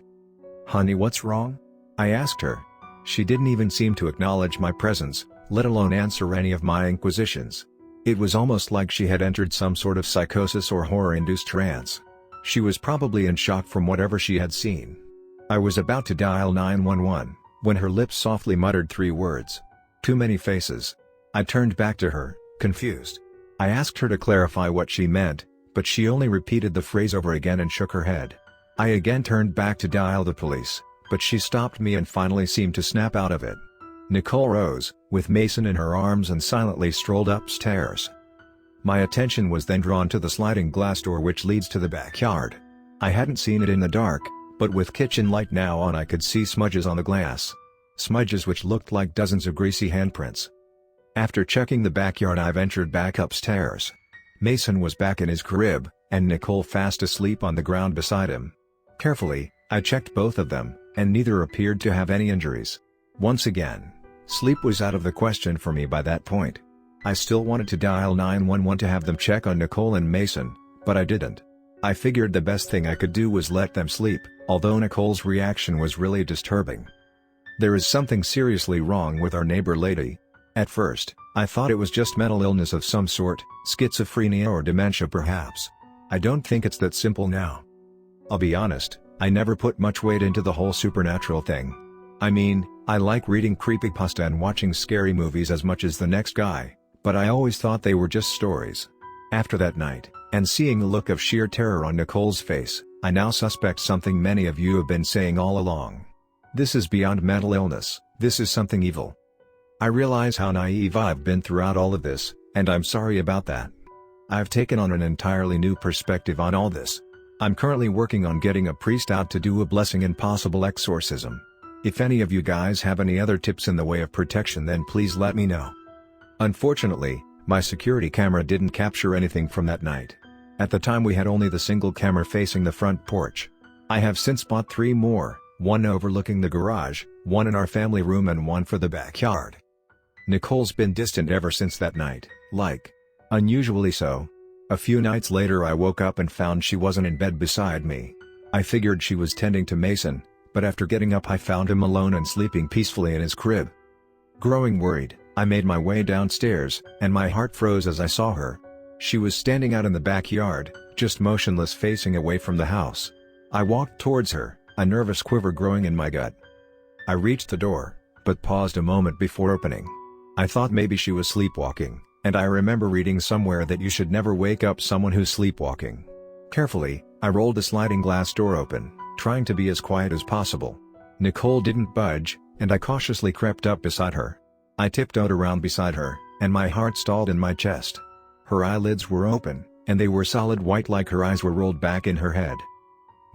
"Honey, what's wrong?" I asked her. She didn't even seem to acknowledge my presence, let alone answer any of my inquisitions. It was almost like she had entered some sort of psychosis or horror-induced trance. She was probably in shock from whatever she had seen. I was about to dial 911, when her lips softly muttered 3 words. "Too many faces." I turned back to her, confused. I asked her to clarify what she meant, but she only repeated the phrase over again and shook her head. I again turned back to dial the police, but she stopped me and finally seemed to snap out of it. Nicole rose, with Mason in her arms, and silently strolled upstairs. My attention was then drawn to the sliding glass door which leads to the backyard. I hadn't seen it in the dark, but with kitchen light now on I could see smudges on the glass. Smudges which looked like dozens of greasy handprints. After checking the backyard I ventured back upstairs. Mason was back in his crib, and Nicole fast asleep on the ground beside him. Carefully, I checked both of them, and neither appeared to have any injuries. Once again, sleep was out of the question for me by that point. I still wanted to dial 911 to have them check on Nicole and Mason, but I didn't. I figured the best thing I could do was let them sleep, although Nicole's reaction was really disturbing. There is something seriously wrong with our neighbor lady. At first, I thought it was just mental illness of some sort, schizophrenia or dementia perhaps. I don't think it's that simple now. I'll be honest, I never put much weight into the whole supernatural thing. I mean, I like reading creepypasta and watching scary movies as much as the next guy, but I always thought they were just stories. After that night, and seeing the look of sheer terror on Nicole's face, I now suspect something many of you have been saying all along. This is beyond mental illness, this is something evil. I realize how naive I've been throughout all of this, and I'm sorry about that. I've taken on an entirely new perspective on all this. I'm currently working on getting a priest out to do a blessing and possible exorcism. If any of you guys have any other tips in the way of protection, then please let me know. Unfortunately, my security camera didn't capture anything from that night. At the time we had only the single camera facing the front porch. I have since bought 3 more, one overlooking the garage, one in our family room and one for the backyard. Nicole's been distant ever since that night, like, unusually so. A few nights later I woke up and found she wasn't in bed beside me. I figured she was tending to Mason, but after getting up I found him alone and sleeping peacefully in his crib. Growing worried, I made my way downstairs, and my heart froze as I saw her. She was standing out in the backyard, just motionless, facing away from the house. I walked towards her, a nervous quiver growing in my gut. I reached the door, but paused a moment before opening. I thought maybe she was sleepwalking, and I remember reading somewhere that you should never wake up someone who's sleepwalking. Carefully, I rolled the sliding glass door open, trying to be as quiet as possible. Nicole didn't budge, and I cautiously crept up beside her. I tiptoed around beside her, and my heart stalled in my chest. Her eyelids were open, and they were solid white like her eyes were rolled back in her head.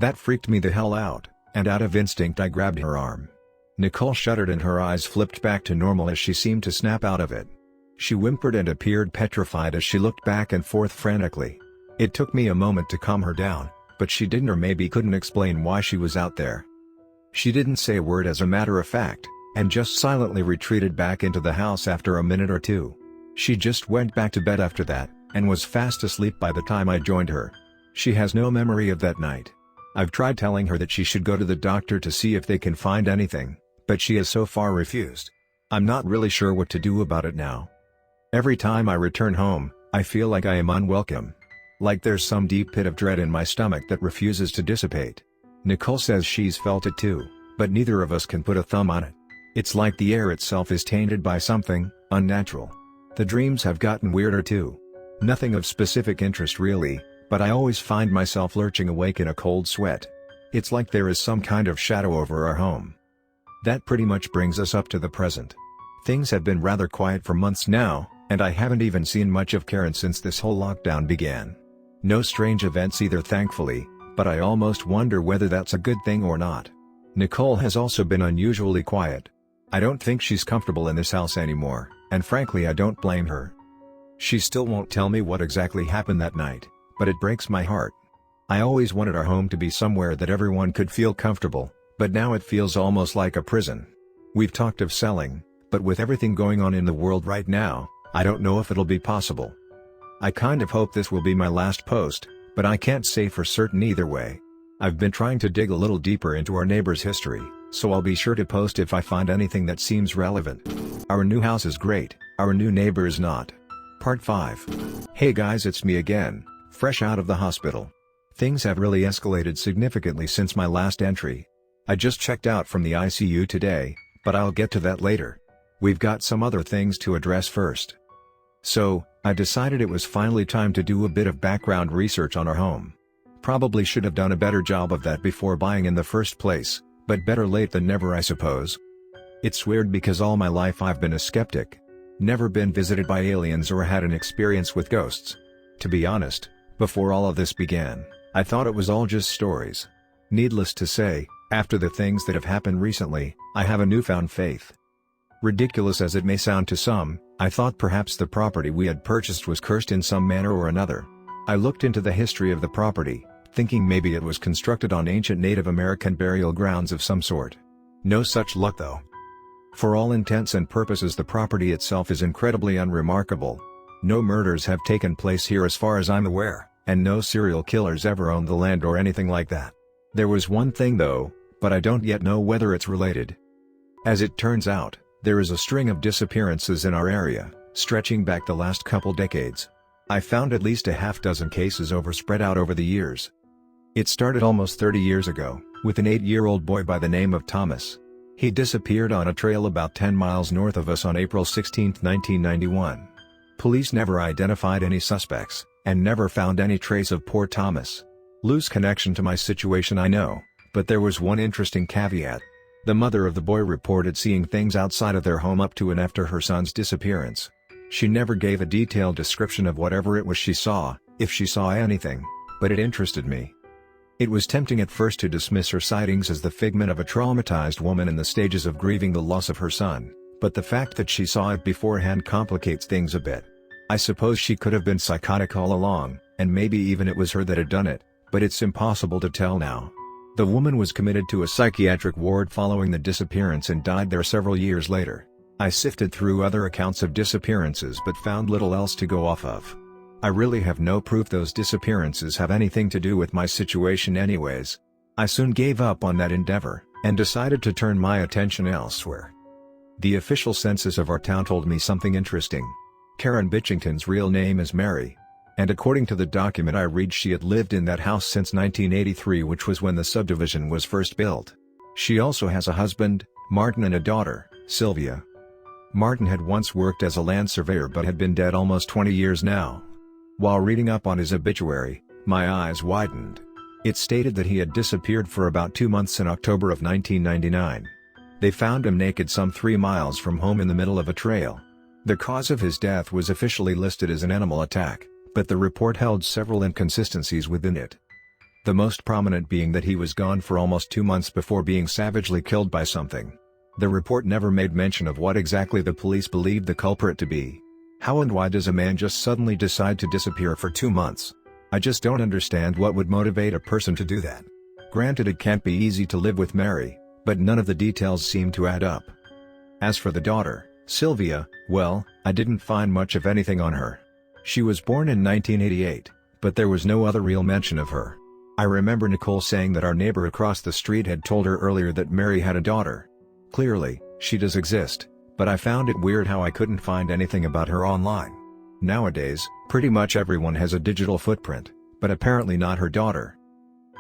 That freaked me the hell out, and out of instinct I grabbed her arm. Nicole shuddered and her eyes flipped back to normal as she seemed to snap out of it. She whimpered and appeared petrified as she looked back and forth frantically. It took me a moment to calm her down, but she didn't or maybe couldn't explain why she was out there. She didn't say a word as a matter of fact, and just silently retreated back into the house after a minute or two. She just went back to bed after that, and was fast asleep by the time I joined her. She has no memory of that night. I've tried telling her that she should go to the doctor to see if they can find anything, but she has so far refused. I'm not really sure what to do about it now. Every time I return home, I feel like I am unwelcome. Like there's some deep pit of dread in my stomach that refuses to dissipate. Nicole says she's felt it too, but neither of us can put a thumb on it. It's like the air itself is tainted by something unnatural. The dreams have gotten weirder too. Nothing of specific interest really, but I always find myself lurching awake in a cold sweat. It's like there is some kind of shadow over our home. That pretty much brings us up to the present. Things have been rather quiet for months now, and I haven't even seen much of Karen since this whole lockdown began. No strange events either, thankfully, but I almost wonder whether that's a good thing or not. Nicole has also been unusually quiet. I don't think she's comfortable in this house anymore, and frankly I don't blame her. She still won't tell me what exactly happened that night, but it breaks my heart. I always wanted our home to be somewhere that everyone could feel comfortable, but now it feels almost like a prison. We've talked of selling, but with everything going on in the world right now, I don't know if it'll be possible. I kind of hope this will be my last post, but I can't say for certain either way. I've been trying to dig a little deeper into our neighbor's history, so I'll be sure to post if I find anything that seems relevant. Our new house is great, our new neighbor is not. Part 5. Hey guys, it's me again, fresh out of the hospital. Things have really escalated significantly since my last entry. I just checked out from the ICU today, but I'll get to that later. We've got some other things to address first. So, I decided it was finally time to do a bit of background research on our home. Probably should have done a better job of that before buying in the first place, but better late than never, I suppose. It's weird because all my life I've been a skeptic. Never been visited by aliens or had an experience with ghosts. To be honest, before all of this began, I thought it was all just stories. Needless to say, after the things that have happened recently, I have a newfound faith. Ridiculous as it may sound to some, I thought perhaps the property we had purchased was cursed in some manner or another. I looked into the history of the property, thinking maybe it was constructed on ancient Native American burial grounds of some sort. No such luck though. For all intents and purposes the property itself is incredibly unremarkable. No murders have taken place here as far as I'm aware, and no serial killers ever owned the land or anything like that. There was one thing though, but I don't yet know whether it's related. As it turns out, there is a string of disappearances in our area, stretching back the last couple decades. I found at least a half dozen cases spread out over the years. It started almost 30 years ago, with an 8-year-old boy by the name of Thomas. He disappeared on a trail about 10 miles north of us on April 16, 1991. Police never identified any suspects, and never found any trace of poor Thomas. Loose connection to my situation, I know, but there was one interesting caveat. The mother of the boy reported seeing things outside of their home up to and after her son's disappearance. She never gave a detailed description of whatever it was she saw, if she saw anything, but it interested me. It was tempting at first to dismiss her sightings as the figment of a traumatized woman in the stages of grieving the loss of her son, but the fact that she saw it beforehand complicates things a bit. I suppose she could have been psychotic all along, and maybe even it was her that had done it, but it's impossible to tell now. The woman was committed to a psychiatric ward following the disappearance and died there several years later. I sifted through other accounts of disappearances but found little else to go off of. I really have no proof those disappearances have anything to do with my situation anyways. I soon gave up on that endeavor, and decided to turn my attention elsewhere. The official census of our town told me something interesting. Karen Bitchington's real name is Mary. And according to the document I read, she had lived in that house since 1983, which was when the subdivision was first built. She also has a husband, Martin, and a daughter, Sylvia. Martin had once worked as a land surveyor but had been dead almost 20 years now. While reading up on his obituary, my eyes widened. It stated that he had disappeared for about 2 months in October of 1999. They found him naked some 3 miles from home in the middle of a trail. The cause of his death was officially listed as an animal attack, but the report held several inconsistencies within it. The most prominent being that he was gone for almost 2 months before being savagely killed by something. The report never made mention of what exactly the police believed the culprit to be. How and why does a man just suddenly decide to disappear for 2 months? I just don't understand what would motivate a person to do that. Granted, it can't be easy to live with Mary, but none of the details seem to add up. As for the daughter, Sylvia, well, I didn't find much of anything on her. She was born in 1988, but there was no other real mention of her. I remember Nicole saying that our neighbor across the street had told her earlier that Mary had a daughter. Clearly, she does exist, but I found it weird how I couldn't find anything about her online. Nowadays, pretty much everyone has a digital footprint, but apparently not her daughter.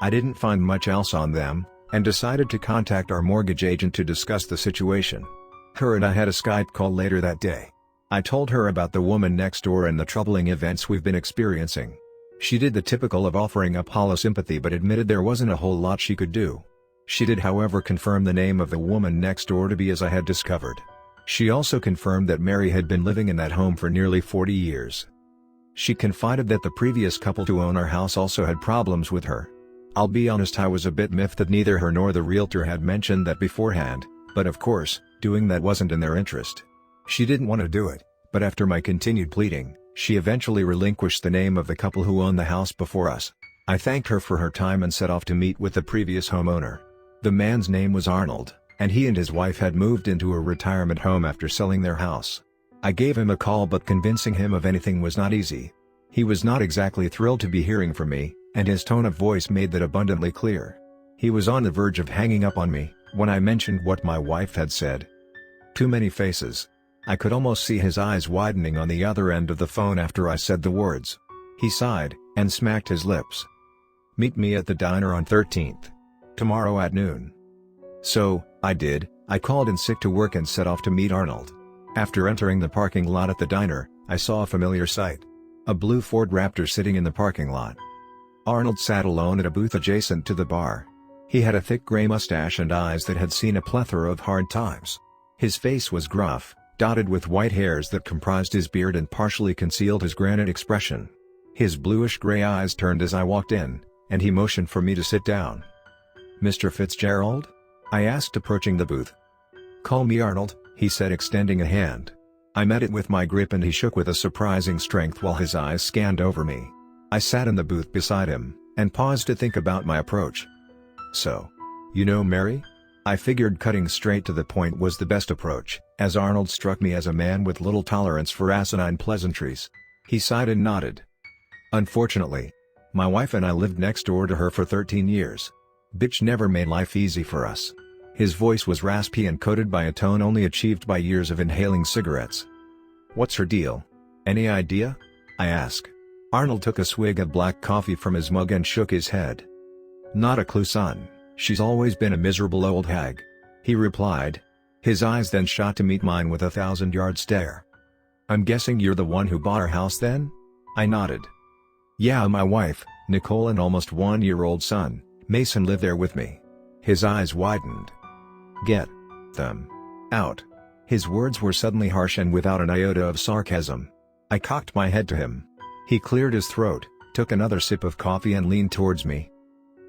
I didn't find much else on them, and decided to contact our mortgage agent to discuss the situation. Her and I had a Skype call later that day. I told her about the woman next door and the troubling events we've been experiencing. She did the typical of offering up hollow sympathy but admitted there wasn't a whole lot she could do. She did, however, confirm the name of the woman next door to be as I had discovered. She also confirmed that Mary had been living in that home for nearly 40 years. She confided that the previous couple to own our house also had problems with her. I'll be honest, I was a bit miffed that neither her nor the realtor had mentioned that beforehand, but of course, doing that wasn't in their interest. She didn't want to do it, but after my continued pleading, she eventually relinquished the name of the couple who owned the house before us. I thanked her for her time and set off to meet with the previous homeowner. The man's name was Arnold, and he and his wife had moved into a retirement home after selling their house. I gave him a call, but convincing him of anything was not easy. He was not exactly thrilled to be hearing from me, and his tone of voice made that abundantly clear. He was on the verge of hanging up on me when I mentioned what my wife had said. Too many faces. I could almost see his eyes widening on the other end of the phone after I said the words. He sighed, and smacked his lips. "Meet me at the diner on 13th. Tomorrow at noon." So, I did. I called in sick to work and set off to meet Arnold. After entering the parking lot at the diner, I saw a familiar sight. A blue Ford Raptor sitting in the parking lot. Arnold sat alone at a booth adjacent to the bar. He had a thick gray mustache and eyes that had seen a plethora of hard times. His face was gruff, dotted with white hairs that comprised his beard and partially concealed his granite expression. His bluish-gray eyes turned as I walked in, and he motioned for me to sit down. "Mr. Fitzgerald?" I asked, approaching the booth. "Call me Arnold," he said, extending a hand. I met it with my grip and he shook with a surprising strength while his eyes scanned over me. I sat in the booth beside him, and paused to think about my approach. "So, you know Mary?" I figured cutting straight to the point was the best approach, as Arnold struck me as a man with little tolerance for asinine pleasantries. He sighed and nodded. "Unfortunately, my wife and I lived next door to her for 13 years. Bitch never made life easy for us." His voice was raspy and coated by a tone only achieved by years of inhaling cigarettes. "What's her deal? Any idea?" I asked. Arnold took a swig of black coffee from his mug and shook his head. "Not a clue, son. She's always been a miserable old hag," he replied. His eyes then shot to meet mine with a 1,000-yard stare. "I'm guessing you're the one who bought our house then?" I nodded. "Yeah, my wife, Nicole, and almost 1-year-old son, Mason, live there with me." His eyes widened. "Get them out." His words were suddenly harsh and without an iota of sarcasm. I cocked my head to him. He cleared his throat, took another sip of coffee and leaned towards me.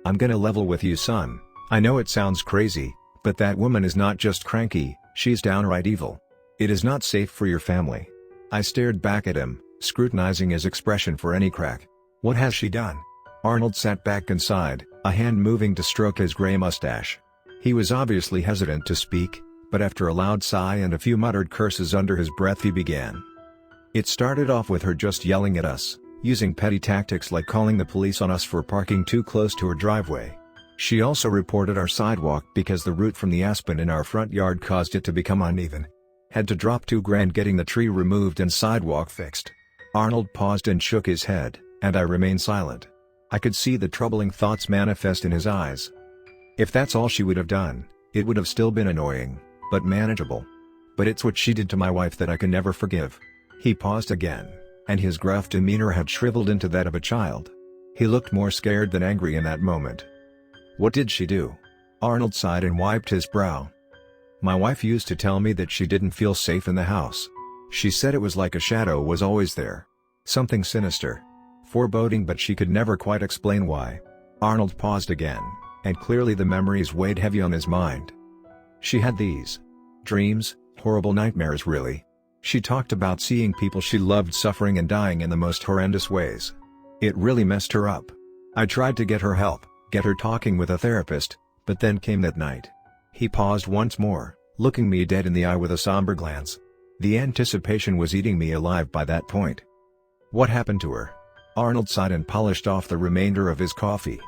"I'm gonna level with you, son. I know it sounds crazy, but that woman is not just cranky, she's downright evil. It is not safe for your family." I stared back at him, scrutinizing his expression for any crack. "What has she done?" Arnold sat back and sighed, a hand moving to stroke his gray mustache. He was obviously hesitant to speak, but after a loud sigh and a few muttered curses under his breath he began. "It started off with her just yelling at us, using petty tactics like calling the police on us for parking too close to her driveway. She also reported our sidewalk because the root from the aspen in our front yard caused it to become uneven. Had to drop $2,000 getting the tree removed and sidewalk fixed." Arnold paused and shook his head, and I remained silent. I could see the troubling thoughts manifest in his eyes. If that's all she would have done, it would have still been annoying, but manageable. But it's what she did to my wife that I can never forgive. He paused again, and his gruff demeanor had shriveled into that of a child. He looked more scared than angry in that moment. "What did she do?" Arnold sighed and wiped his brow. "My wife used to tell me that she didn't feel safe in the house. She said it was like a shadow was always there. Something sinister. Foreboding, but she could never quite explain why." Arnold paused again, and clearly the memories weighed heavy on his mind. "She had these dreams, horrible nightmares really. She talked about seeing people she loved suffering and dying in the most horrendous ways. It really messed her up. I tried to get her help, get her talking with a therapist, but then came that night." He paused once more, looking me dead in the eye with a somber glance. The anticipation was eating me alive by that point. "What happened to her?" Arnold sighed and polished off the remainder of his coffee.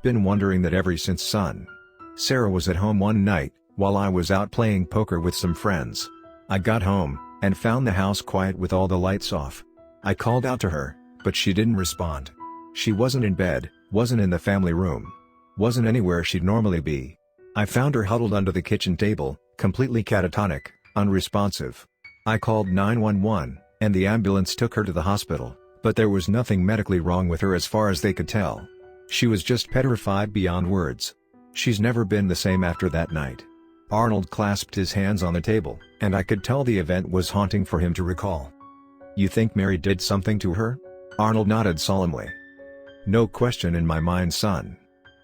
"Been wondering that ever since, son. Sarah was at home one night, while I was out playing poker with some friends. I got home, and found the house quiet with all the lights off. I called out to her, but she didn't respond. She wasn't in bed, wasn't in the family room. Wasn't anywhere she'd normally be. I found her huddled under the kitchen table, completely catatonic, unresponsive. I called 911, and the ambulance took her to the hospital, but there was nothing medically wrong with her as far as they could tell. She was just petrified beyond words. She's never been the same after that night." Arnold clasped his hands on the table, and I could tell the event was haunting for him to recall. "You think Mary did something to her?" Arnold nodded solemnly. "No question in my mind, son.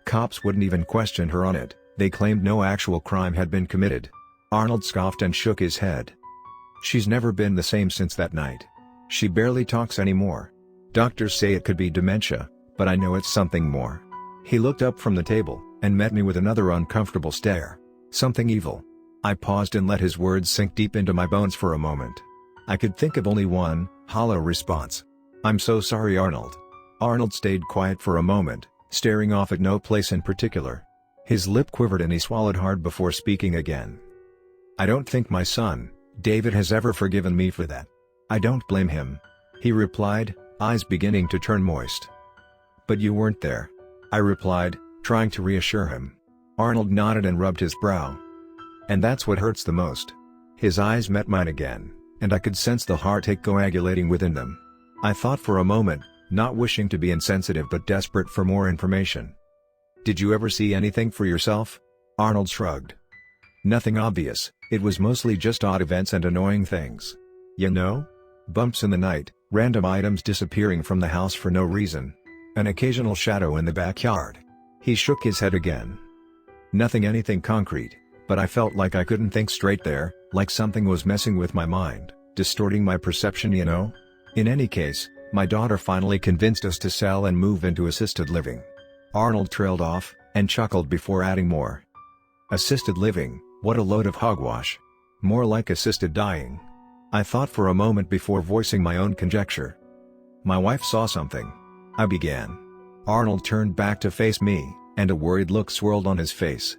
Cops wouldn't even question her on it, they claimed no actual crime had been committed." Arnold scoffed and shook his head. "She's never been the same since that night. She barely talks anymore. Doctors say it could be dementia, but I know it's something more." He looked up from the table, and met me with another uncomfortable stare. "Something evil." I paused and let his words sink deep into my bones for a moment. I could think of only one hollow response. "I'm so sorry, Arnold." Arnold stayed quiet for a moment, staring off at no place in particular. His lip quivered and he swallowed hard before speaking again. "I don't think my son, David, has ever forgiven me for that. I don't blame him," he replied, eyes beginning to turn moist. "But you weren't there," I replied, trying to reassure him. Arnold nodded and rubbed his brow. "And that's what hurts the most." His eyes met mine again, and I could sense the heartache coagulating within them. I thought for a moment, not wishing to be insensitive but desperate for more information. "Did you ever see anything for yourself?" Arnold shrugged. "Nothing obvious, it was mostly just odd events and annoying things. You know? Bumps in the night, random items disappearing from the house for no reason. An occasional shadow in the backyard." He shook his head again. "Nothing anything concrete, but I felt like I couldn't think straight there, like something was messing with my mind, distorting my perception, you know? In any case, my daughter finally convinced us to sell and move into assisted living." Arnold trailed off, and chuckled before adding more. "Assisted living, what a load of hogwash. More like assisted dying." I thought for a moment before voicing my own conjecture. "My wife saw something," I began. Arnold turned back to face me, and a worried look swirled on his face.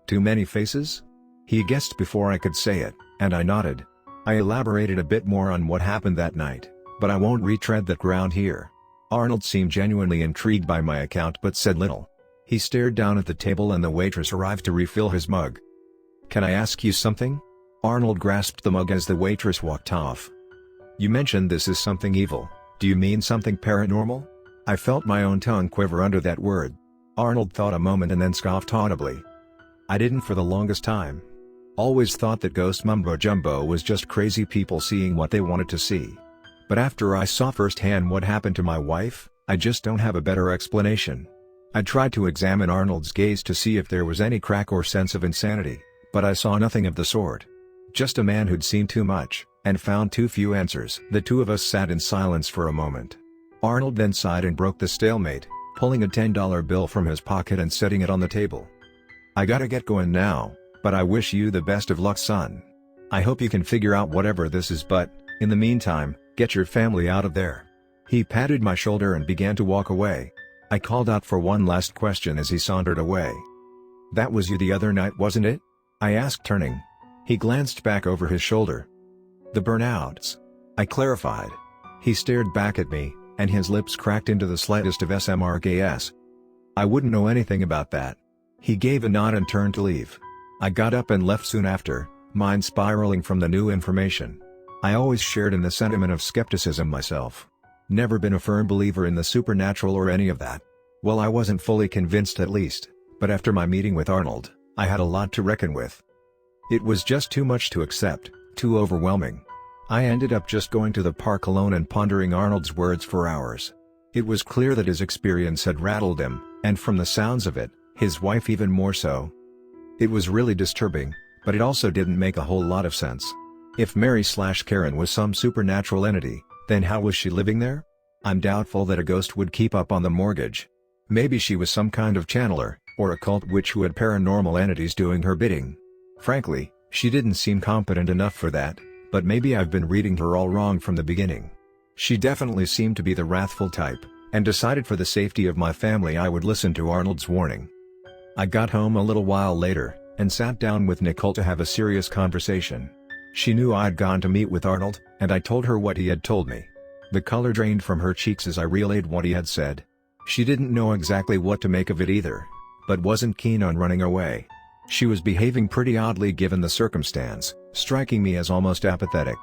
"Too many faces?" He guessed before I could say it, and I nodded. I elaborated a bit more on what happened that night, but I won't retread that ground here. Arnold seemed genuinely intrigued by my account but said little. He stared down at the table and the waitress arrived to refill his mug. "Can I ask you something?" Arnold grasped the mug as the waitress walked off. "You mentioned this is something evil. Do you mean something paranormal?" I felt my own tongue quiver under that word. Arnold thought a moment and then scoffed audibly. I didn't for the longest time. Always thought that ghost mumbo-jumbo was just crazy people seeing what they wanted to see. But after I saw firsthand what happened to my wife, I just don't have a better explanation. I tried to examine Arnold's gaze to see if there was any crack or sense of insanity, but I saw nothing of the sort. Just a man who'd seen too much, and found too few answers. The two of us sat in silence for a moment. Arnold then sighed and broke the stalemate, pulling a $10 bill from his pocket and setting it on the table. "I gotta get going now, but I wish you the best of luck, son. I hope you can figure out whatever this is, but, in the meantime, get your family out of there." He patted my shoulder and began to walk away. I called out for one last question as he sauntered away. "That was you the other night, wasn't it?" I asked, turning. He glanced back over his shoulder. "The burnouts," I clarified. He stared back at me, and his lips cracked into the slightest of SMRGS. "I wouldn't know anything about that." He gave a nod and turned to leave. I got up and left soon after, mind spiraling from the new information. I always shared in the sentiment of skepticism myself. Never been a firm believer in the supernatural or any of that. Well, I wasn't fully convinced at least, but after my meeting with Arnold, I had a lot to reckon with. It was just too much to accept, too overwhelming. I ended up just going to the park alone and pondering Arnold's words for hours. It was clear that his experience had rattled him, and from the sounds of it, his wife even more so. It was really disturbing, but it also didn't make a whole lot of sense. If Mary/Karen was some supernatural entity, then how was she living there? I'm doubtful that a ghost would keep up on the mortgage. Maybe she was some kind of channeler, or a cult witch who had paranormal entities doing her bidding. Frankly, she didn't seem competent enough for that, but maybe I've been reading her all wrong from the beginning. She definitely seemed to be the wrathful type, and decided for the safety of my family I would listen to Arnold's warning. I got home a little while later, and sat down with Nicole to have a serious conversation. She knew I'd gone to meet with Arnold, and I told her what he had told me. The color drained from her cheeks as I relayed what he had said. She didn't know exactly what to make of it either, but wasn't keen on running away. She was behaving pretty oddly given the circumstance, striking me as almost apathetic.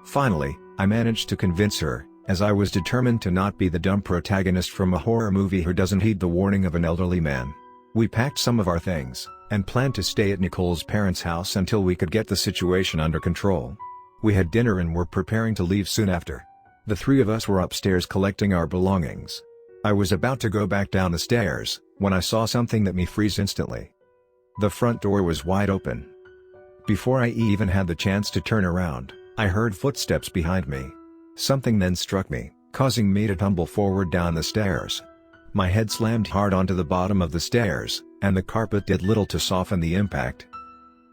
Finally, I managed to convince her, as I was determined to not be the dumb protagonist from a horror movie who doesn't heed the warning of an elderly man. We packed some of our things, and planned to stay at Nicole's parents' house until we could get the situation under control. We had dinner and were preparing to leave soon after. The three of us were upstairs collecting our belongings. I was about to go back down the stairs, when I saw something that made me freeze instantly. The front door was wide open. Before I even had the chance to turn around, I heard footsteps behind me. Something then struck me, causing me to tumble forward down the stairs. My head slammed hard onto the bottom of the stairs, and the carpet did little to soften the impact.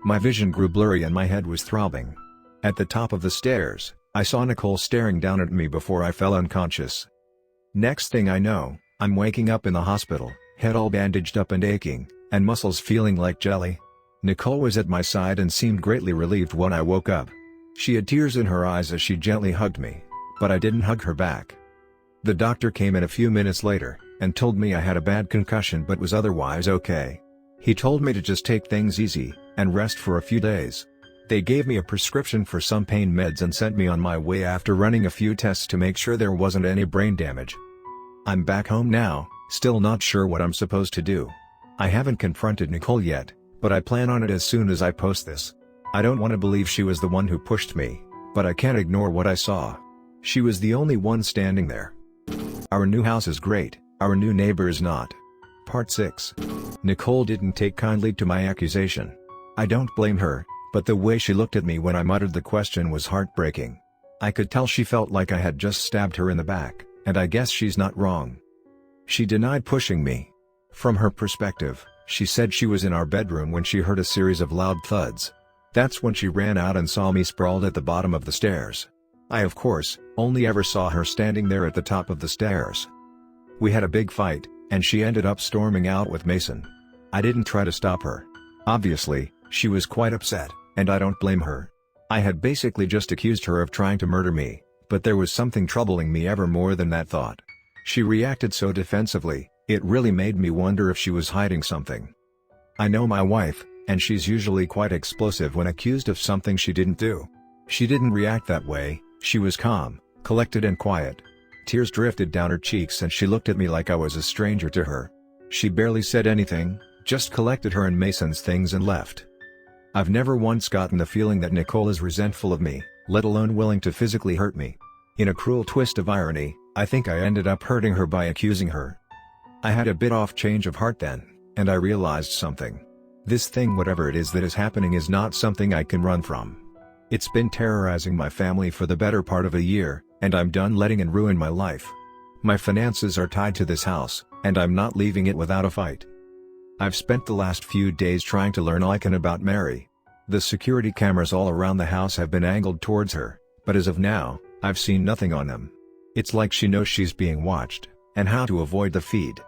My vision grew blurry and my head was throbbing. At the top of the stairs, I saw Nicole staring down at me before I fell unconscious. Next thing I know, I'm waking up in the hospital, head all bandaged up and aching, and muscles feeling like jelly. Nicole was at my side and seemed greatly relieved when I woke up. She had tears in her eyes as she gently hugged me, but I didn't hug her back. The doctor came in a few minutes later, and told me I had a bad concussion but was otherwise okay. He told me to just take things easy, and rest for a few days. They gave me a prescription for some pain meds and sent me on my way after running a few tests to make sure there wasn't any brain damage. I'm back home now, still not sure what I'm supposed to do. I haven't confronted Nicole yet, but I plan on it as soon as I post this. I don't want to believe she was the one who pushed me, but I can't ignore what I saw. She was the only one standing there. Our new house is great, our new neighbor is not. Part 6. Nicole didn't take kindly to my accusation. I don't blame her, but the way she looked at me when I muttered the question was heartbreaking. I could tell she felt like I had just stabbed her in the back, and I guess she's not wrong. She denied pushing me. From her perspective, she said she was in our bedroom when she heard a series of loud thuds. That's when she ran out and saw me sprawled at the bottom of the stairs. I of course, only ever saw her standing there at the top of the stairs. We had a big fight, and she ended up storming out with Mason. I didn't try to stop her. Obviously, she was quite upset, and I don't blame her. I had basically just accused her of trying to murder me, but there was something troubling me ever more than that thought. She reacted so defensively, It really made me wonder if she was hiding something. I know my wife, and she's usually quite explosive when accused of something she didn't do. She didn't react that way. She was calm, collected and quiet. Tears drifted down her cheeks and she looked at me like I was a stranger to her. She barely said anything, just collected her and Mason's things and left. I've never once gotten the feeling that Nicole is resentful of me, let alone willing to physically hurt me. In a cruel twist of irony, I think I ended up hurting her by accusing her. I had a bit off change of heart then, and I realized something. This thing, whatever it is that is happening, is not something I can run from. It's been terrorizing my family for the better part of a year, and I'm done letting it ruin my life. My finances are tied to this house, and I'm not leaving it without a fight. I've spent the last few days trying to learn all I can about Mary. The security cameras all around the house have been angled towards her, but as of now, I've seen nothing on them. It's like she knows she's being watched, and how to avoid the feed.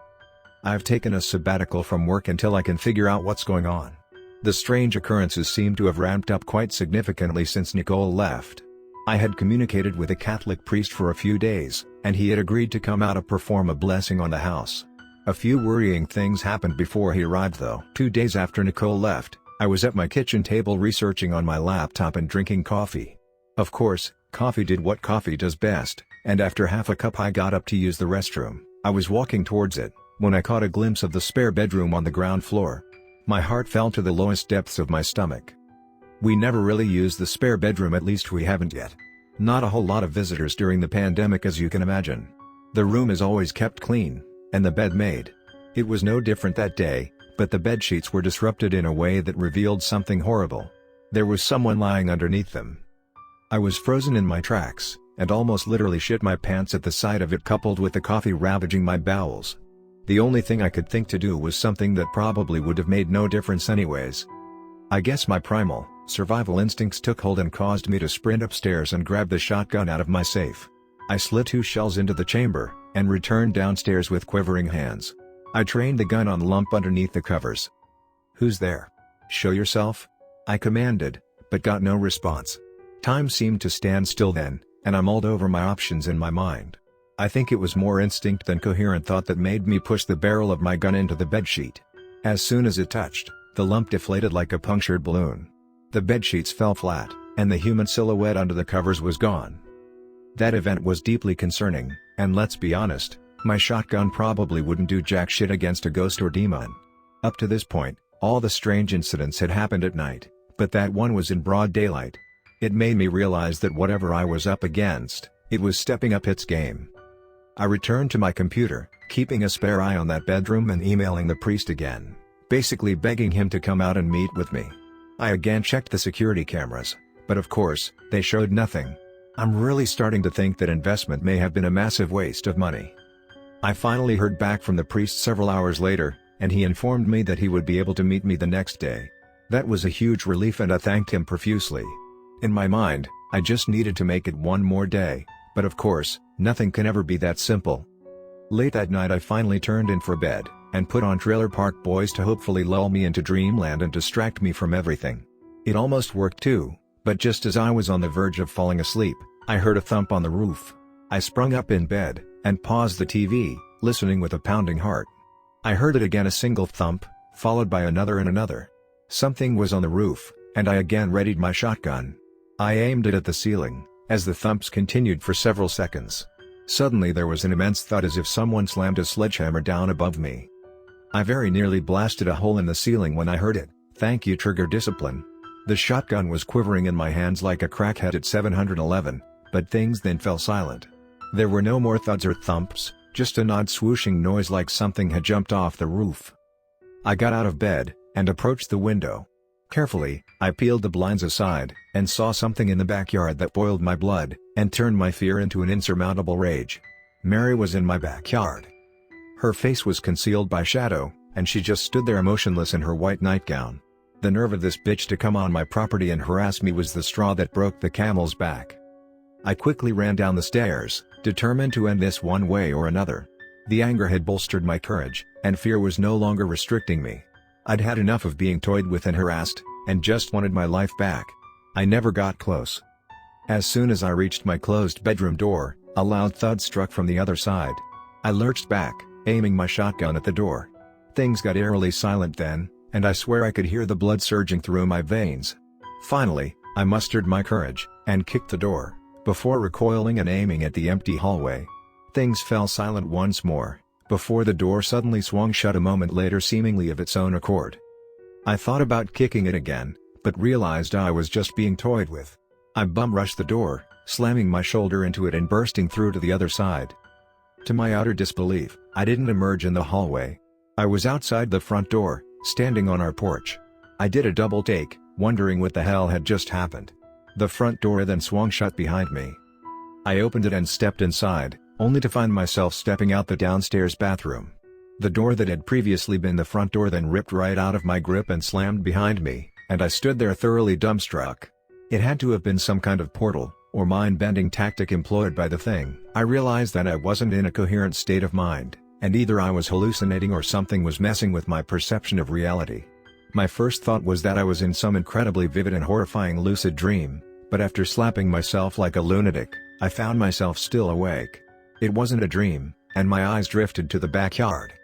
I've taken a sabbatical from work until I can figure out what's going on. The strange occurrences seem to have ramped up quite significantly since Nicole left. I had communicated with a Catholic priest for a few days, and he had agreed to come out to perform a blessing on the house. A few worrying things happened before he arrived though. 2 days after Nicole left, I was at my kitchen table researching on my laptop and drinking coffee. Of course, coffee did what coffee does best, and after half a cup I got up to use the restroom. I was walking towards it, when I caught a glimpse of the spare bedroom on the ground floor. My heart fell to the lowest depths of my stomach. We never really used the spare bedroom, at least we haven't yet. Not a whole lot of visitors during the pandemic, as you can imagine. The room is always kept clean, and the bed made. It was no different that day, but the bed sheets were disrupted in a way that revealed something horrible. There was someone lying underneath them. I was frozen in my tracks, and almost literally shit my pants at the sight of it, coupled with the coffee ravaging my bowels. The only thing I could think to do was something that probably would have made no difference anyways. I guess my primal, survival instincts took hold and caused me to sprint upstairs and grab the shotgun out of my safe. I slid 2 shells into the chamber, and returned downstairs with quivering hands. I trained the gun on the lump underneath the covers. "Who's there? Show yourself," I commanded, but got no response. Time seemed to stand still then, and I mulled over my options in my mind. I think it was more instinct than coherent thought that made me push the barrel of my gun into the bedsheet. As soon as it touched, the lump deflated like a punctured balloon. The bedsheets fell flat, and the human silhouette under the covers was gone. That event was deeply concerning, and let's be honest, my shotgun probably wouldn't do jack shit against a ghost or demon. Up to this point, all the strange incidents had happened at night, but that one was in broad daylight. It made me realize that whatever I was up against, it was stepping up its game. I returned to my computer, keeping a spare eye on that bedroom and emailing the priest again, basically begging him to come out and meet with me. I again checked the security cameras, but of course, they showed nothing. I'm really starting to think that investment may have been a massive waste of money. I finally heard back from the priest several hours later, and he informed me that he would be able to meet me the next day. That was a huge relief and I thanked him profusely. In my mind, I just needed to make it one more day, but of course, nothing can ever be that simple. Late that night I finally turned in for bed, and put on Trailer Park Boys to hopefully lull me into dreamland and distract me from everything. It almost worked too, but just as I was on the verge of falling asleep, I heard a thump on the roof. I sprung up in bed, and paused the TV, listening with a pounding heart. I heard it again, a single thump, followed by another and another. Something was on the roof, and I again readied my shotgun. I aimed it at the ceiling, as the thumps continued for several seconds. Suddenly there was an immense thud as if someone slammed a sledgehammer down above me. I very nearly blasted a hole in the ceiling when I heard it. Thank you, trigger discipline. The shotgun was quivering in my hands like a crackhead at 711, but things then fell silent. There were no more thuds or thumps, just an odd swooshing noise like something had jumped off the roof. I got out of bed, and approached the window. Carefully, I peeled the blinds aside, and saw something in the backyard that boiled my blood, and turned my fear into an insurmountable rage. Mary was in my backyard. Her face was concealed by shadow, and she just stood there motionless in her white nightgown. The nerve of this bitch to come on my property and harass me was the straw that broke the camel's back. I quickly ran down the stairs, determined to end this one way or another. The anger had bolstered my courage, and fear was no longer restricting me. I'd had enough of being toyed with and harassed, and just wanted my life back. I never got close. As soon as I reached my closed bedroom door, a loud thud struck from the other side. I lurched back, aiming my shotgun at the door. Things got eerily silent then, and I swear I could hear the blood surging through my veins. Finally, I mustered my courage, and kicked the door, before recoiling and aiming at the empty hallway. Things fell silent once more, before the door suddenly swung shut a moment later, seemingly of its own accord. I thought about kicking it again, but realized I was just being toyed with. I bum-rushed the door, slamming my shoulder into it and bursting through to the other side. To my utter disbelief, I didn't emerge in the hallway. I was outside the front door, standing on our porch. I did a double take, wondering what the hell had just happened. The front door then swung shut behind me. I opened it and stepped inside, only to find myself stepping out the downstairs bathroom. The door that had previously been the front door then ripped right out of my grip and slammed behind me, and I stood there thoroughly dumbstruck. It had to have been some kind of portal, or mind-bending tactic employed by the thing. I realized that I wasn't in a coherent state of mind, and either I was hallucinating or something was messing with my perception of reality. My first thought was that I was in some incredibly vivid and horrifying lucid dream, but after slapping myself like a lunatic, I found myself still awake. It wasn't a dream, and my eyes drifted to the backyard.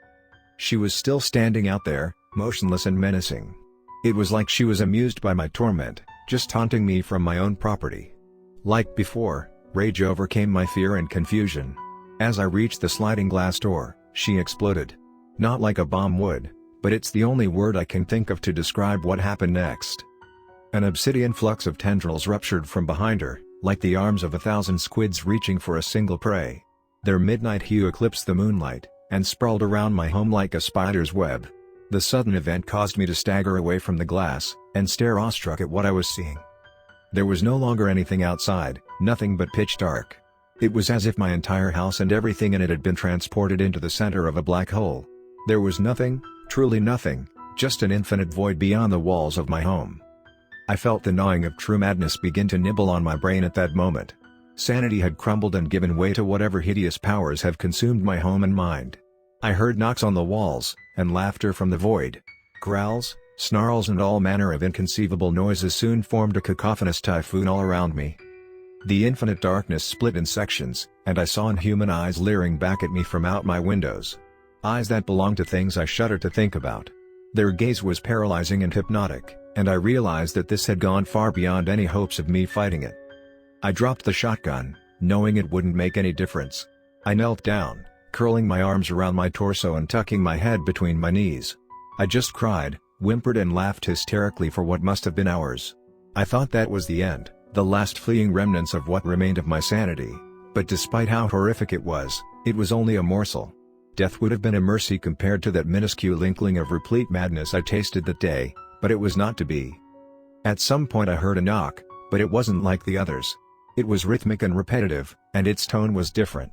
She was still standing out there, motionless and menacing. It was like she was amused by my torment, just taunting me from my own property. Like before, rage overcame my fear and confusion. As I reached the sliding glass door, she exploded. Not like a bomb would, but it's the only word I can think of to describe what happened next. An obsidian flux of tendrils ruptured from behind her, like the arms of 1,000 squids reaching for a single prey. Their midnight hue eclipsed the moonlight, and sprawled around my home like a spider's web. The sudden event caused me to stagger away from the glass, and stare awestruck at what I was seeing. There was no longer anything outside, nothing but pitch dark. It was as if my entire house and everything in it had been transported into the center of a black hole. There was nothing, truly nothing, just an infinite void beyond the walls of my home. I felt the gnawing of true madness begin to nibble on my brain at that moment. Sanity had crumbled and given way to whatever hideous powers have consumed my home and mind. I heard knocks on the walls, and laughter from the void. Growls, snarls and all manner of inconceivable noises soon formed a cacophonous typhoon all around me. The infinite darkness split in sections, and I saw inhuman eyes leering back at me from out my windows. Eyes that belonged to things I shudder to think about. Their gaze was paralyzing and hypnotic, and I realized that this had gone far beyond any hopes of me fighting it. I dropped the shotgun, knowing it wouldn't make any difference. I knelt down, curling my arms around my torso and tucking my head between my knees. I just cried, whimpered and laughed hysterically for what must have been hours. I thought that was the end, the last fleeing remnants of what remained of my sanity, but despite how horrific it was only a morsel. Death would have been a mercy compared to that minuscule inkling of replete madness I tasted that day, but it was not to be. At some point I heard a knock, but it wasn't like the others. It was rhythmic and repetitive, and its tone was different.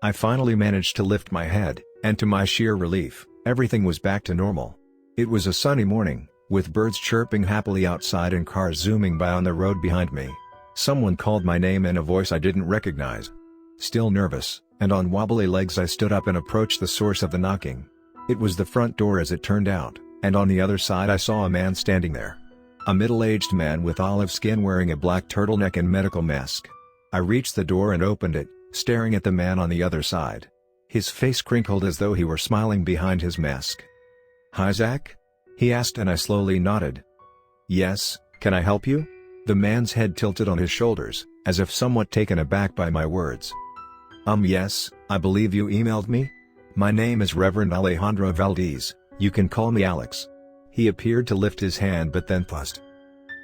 I finally managed to lift my head, and to my sheer relief, everything was back to normal. It was a sunny morning, with birds chirping happily outside and cars zooming by on the road behind me. Someone called my name in a voice I didn't recognize. Still nervous, and on wobbly legs I stood up and approached the source of the knocking. It was the front door as it turned out, and on the other side I saw a man standing there. A middle-aged man with olive skin wearing a black turtleneck and medical mask. I reached the door and opened it, staring at the man on the other side. His face crinkled as though he were smiling behind his mask. "Hi Zach?" he asked, and I slowly nodded. "Yes, can I help you?" The man's head tilted on his shoulders, as if somewhat taken aback by my words. Yes, I believe you emailed me? My name is Reverend Alejandro Valdez, you can call me Alex." He appeared to lift his hand but then paused.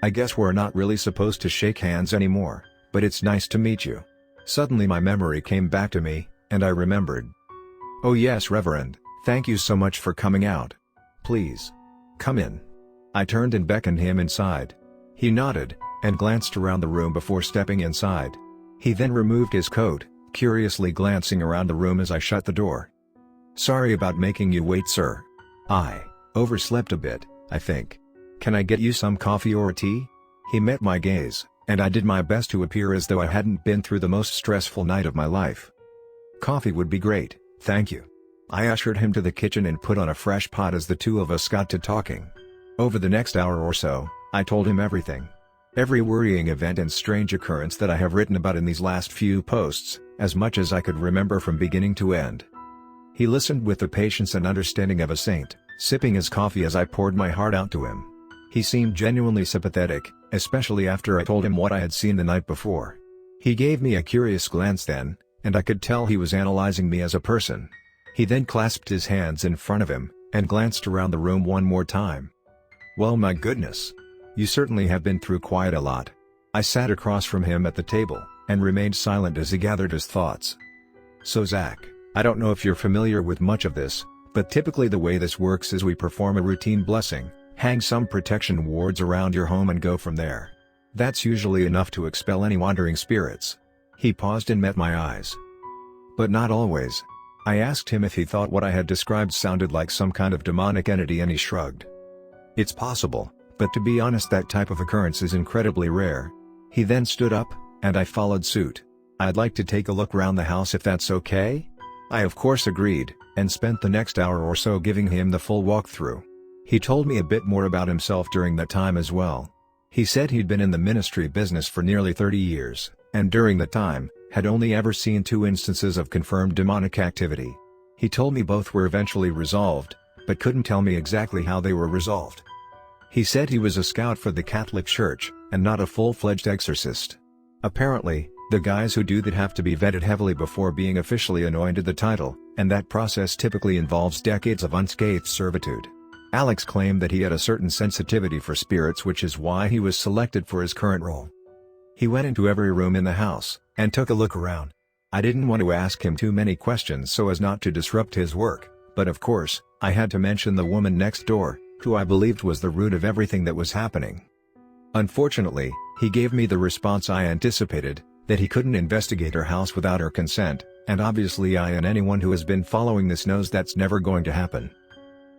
"I guess we're not really supposed to shake hands anymore, but it's nice to meet you." Suddenly my memory came back to me, and I remembered. "Oh yes, Reverend, thank you so much for coming out. Please, come in." I turned and beckoned him inside. He nodded, and glanced around the room before stepping inside. He then removed his coat, curiously glancing around the room as I shut the door. "Sorry about making you wait, sir. I overslept a bit, I think. Can I get you some coffee or tea?" He met my gaze, and I did my best to appear as though I hadn't been through the most stressful night of my life. "Coffee would be great, thank you." I ushered him to the kitchen and put on a fresh pot as the two of us got to talking. Over the next hour or so, I told him everything. Every worrying event and strange occurrence that I have written about in these last few posts, as much as I could remember from beginning to end. He listened with the patience and understanding of a saint, sipping his coffee as I poured my heart out to him. He seemed genuinely sympathetic, especially after I told him what I had seen the night before. He gave me a curious glance then, and I could tell he was analyzing me as a person. He then clasped his hands in front of him, and glanced around the room one more time. "Well, my goodness. You certainly have been through quite a lot." I sat across from him at the table, and remained silent as he gathered his thoughts. "So Zach, I don't know if you're familiar with much of this, but typically the way this works is we perform a routine blessing, hang some protection wards around your home and go from there. That's usually enough to expel any wandering spirits." He paused and met my eyes. "But not always." I asked him if he thought what I had described sounded like some kind of demonic entity, and he shrugged. "It's possible, but to be honest, that type of occurrence is incredibly rare." He then stood up, and I followed suit. "I'd like to take a look around the house if that's okay?" I of course agreed, and spent the next hour or so giving him the full walkthrough. He told me a bit more about himself during that time as well. He said he'd been in the ministry business for nearly 30 years, and during that time, had only ever seen 2 instances of confirmed demonic activity. He told me both were eventually resolved, but couldn't tell me exactly how they were resolved. He said he was a scout for the Catholic Church, and not a full-fledged exorcist. Apparently, the guys who do that have to be vetted heavily before being officially anointed the title, and that process typically involves decades of unscathed servitude. Alex claimed that he had a certain sensitivity for spirits, which is why he was selected for his current role. He went into every room in the house, and took a look around. I didn't want to ask him too many questions so as not to disrupt his work, but of course, I had to mention the woman next door, who I believed was the root of everything that was happening. Unfortunately, he gave me the response I anticipated, that he couldn't investigate her house without her consent, and obviously I and anyone who has been following this knows that's never going to happen.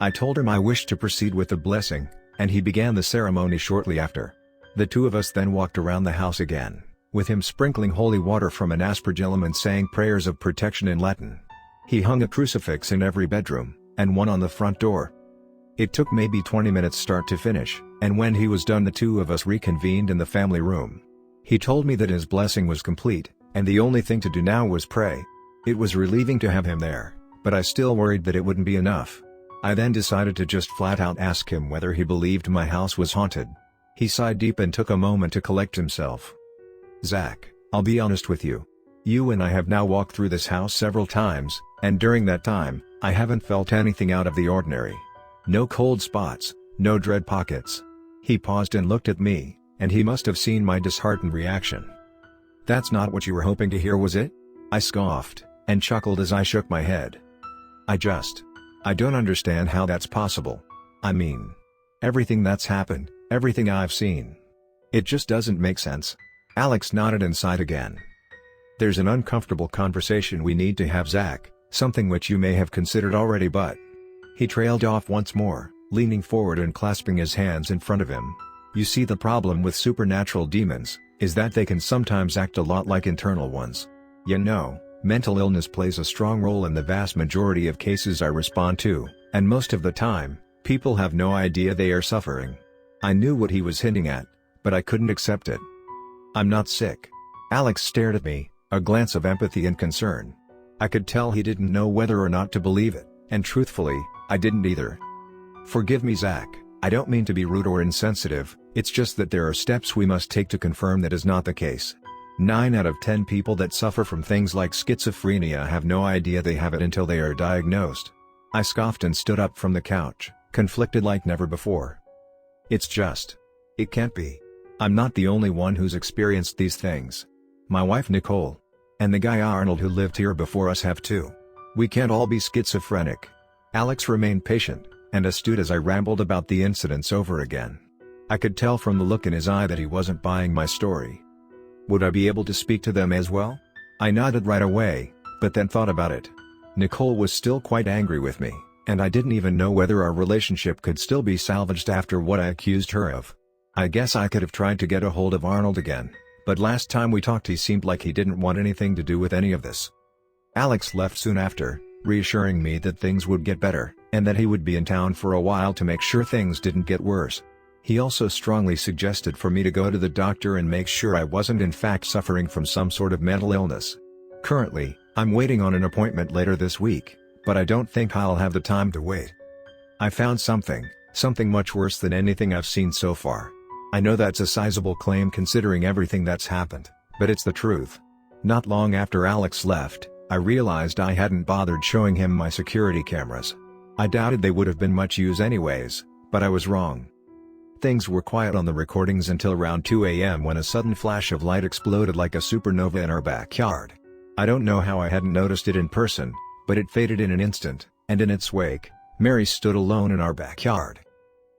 I told him I wished to proceed with the blessing, and he began the ceremony shortly after. The two of us then walked around the house again, with him sprinkling holy water from an aspergillum and saying prayers of protection in Latin. He hung a crucifix in every bedroom, and one on the front door. It took maybe 20 minutes start to finish, and when he was done the two of us reconvened in the family room. He told me that his blessing was complete, and the only thing to do now was pray. It was relieving to have him there, but I still worried that it wouldn't be enough. I then decided to just flat out ask him whether he believed my house was haunted. He sighed deep and took a moment to collect himself. "Zach, I'll be honest with you. You and I have now walked through this house several times, and during that time, I haven't felt anything out of the ordinary. No cold spots, no dread pockets." He paused and looked at me, and he must have seen my disheartened reaction. "That's not what you were hoping to hear, was it?" I scoffed, and chuckled as I shook my head. I don't understand how that's possible. I mean, everything that's happened, everything I've seen. It just doesn't make sense." Alex nodded and sighed again. "There's an uncomfortable conversation we need to have, Zach, something which you may have considered already, but..." He trailed off once more, leaning forward and clasping his hands in front of him. "You see, the problem with supernatural demons is that they can sometimes act a lot like internal ones. You know, mental illness plays a strong role in the vast majority of cases I respond to, and most of the time, people have no idea they are suffering." I knew what he was hinting at, but I couldn't accept it. "I'm not sick." Alex stared at me, a glance of empathy and concern. I could tell he didn't know whether or not to believe it, and truthfully, I didn't either. "Forgive me, Zach, I don't mean to be rude or insensitive, it's just that there are steps we must take to confirm that is not the case. 9 out of 10 people that suffer from things like schizophrenia have no idea they have it until they are diagnosed." I scoffed and stood up from the couch, conflicted like never before. It can't be. I'm not the only one who's experienced these things. My wife Nicole, and the guy Arnold who lived here before us have too. We can't all be schizophrenic." Alex remained patient, and astute as I rambled about the incidents over again. I could tell from the look in his eye that he wasn't buying my story. Would I be able to speak to them as well? I nodded right away, but then thought about it. Nicole was still quite angry with me, and I didn't even know whether our relationship could still be salvaged after what I accused her of. I guess I could have tried to get a hold of Arnold again, but last time we talked he seemed like he didn't want anything to do with any of this. Alex left soon after, reassuring me that things would get better, and that he would be in town for a while to make sure things didn't get worse. He also strongly suggested for me to go to the doctor and make sure I wasn't in fact suffering from some sort of mental illness. Currently, I'm waiting on an appointment later this week, but I don't think I'll have the time to wait. I found something much worse than anything I've seen so far. I know that's a sizable claim considering everything that's happened, but it's the truth. Not long after Alex left, I realized I hadn't bothered showing him my security cameras. I doubted they would have been much use anyways, but I was wrong. Things were quiet on the recordings until around 2 a.m. when a sudden flash of light exploded like a supernova in our backyard. I don't know how I hadn't noticed it in person, but it faded in an instant, and in its wake, Mary stood alone in our backyard.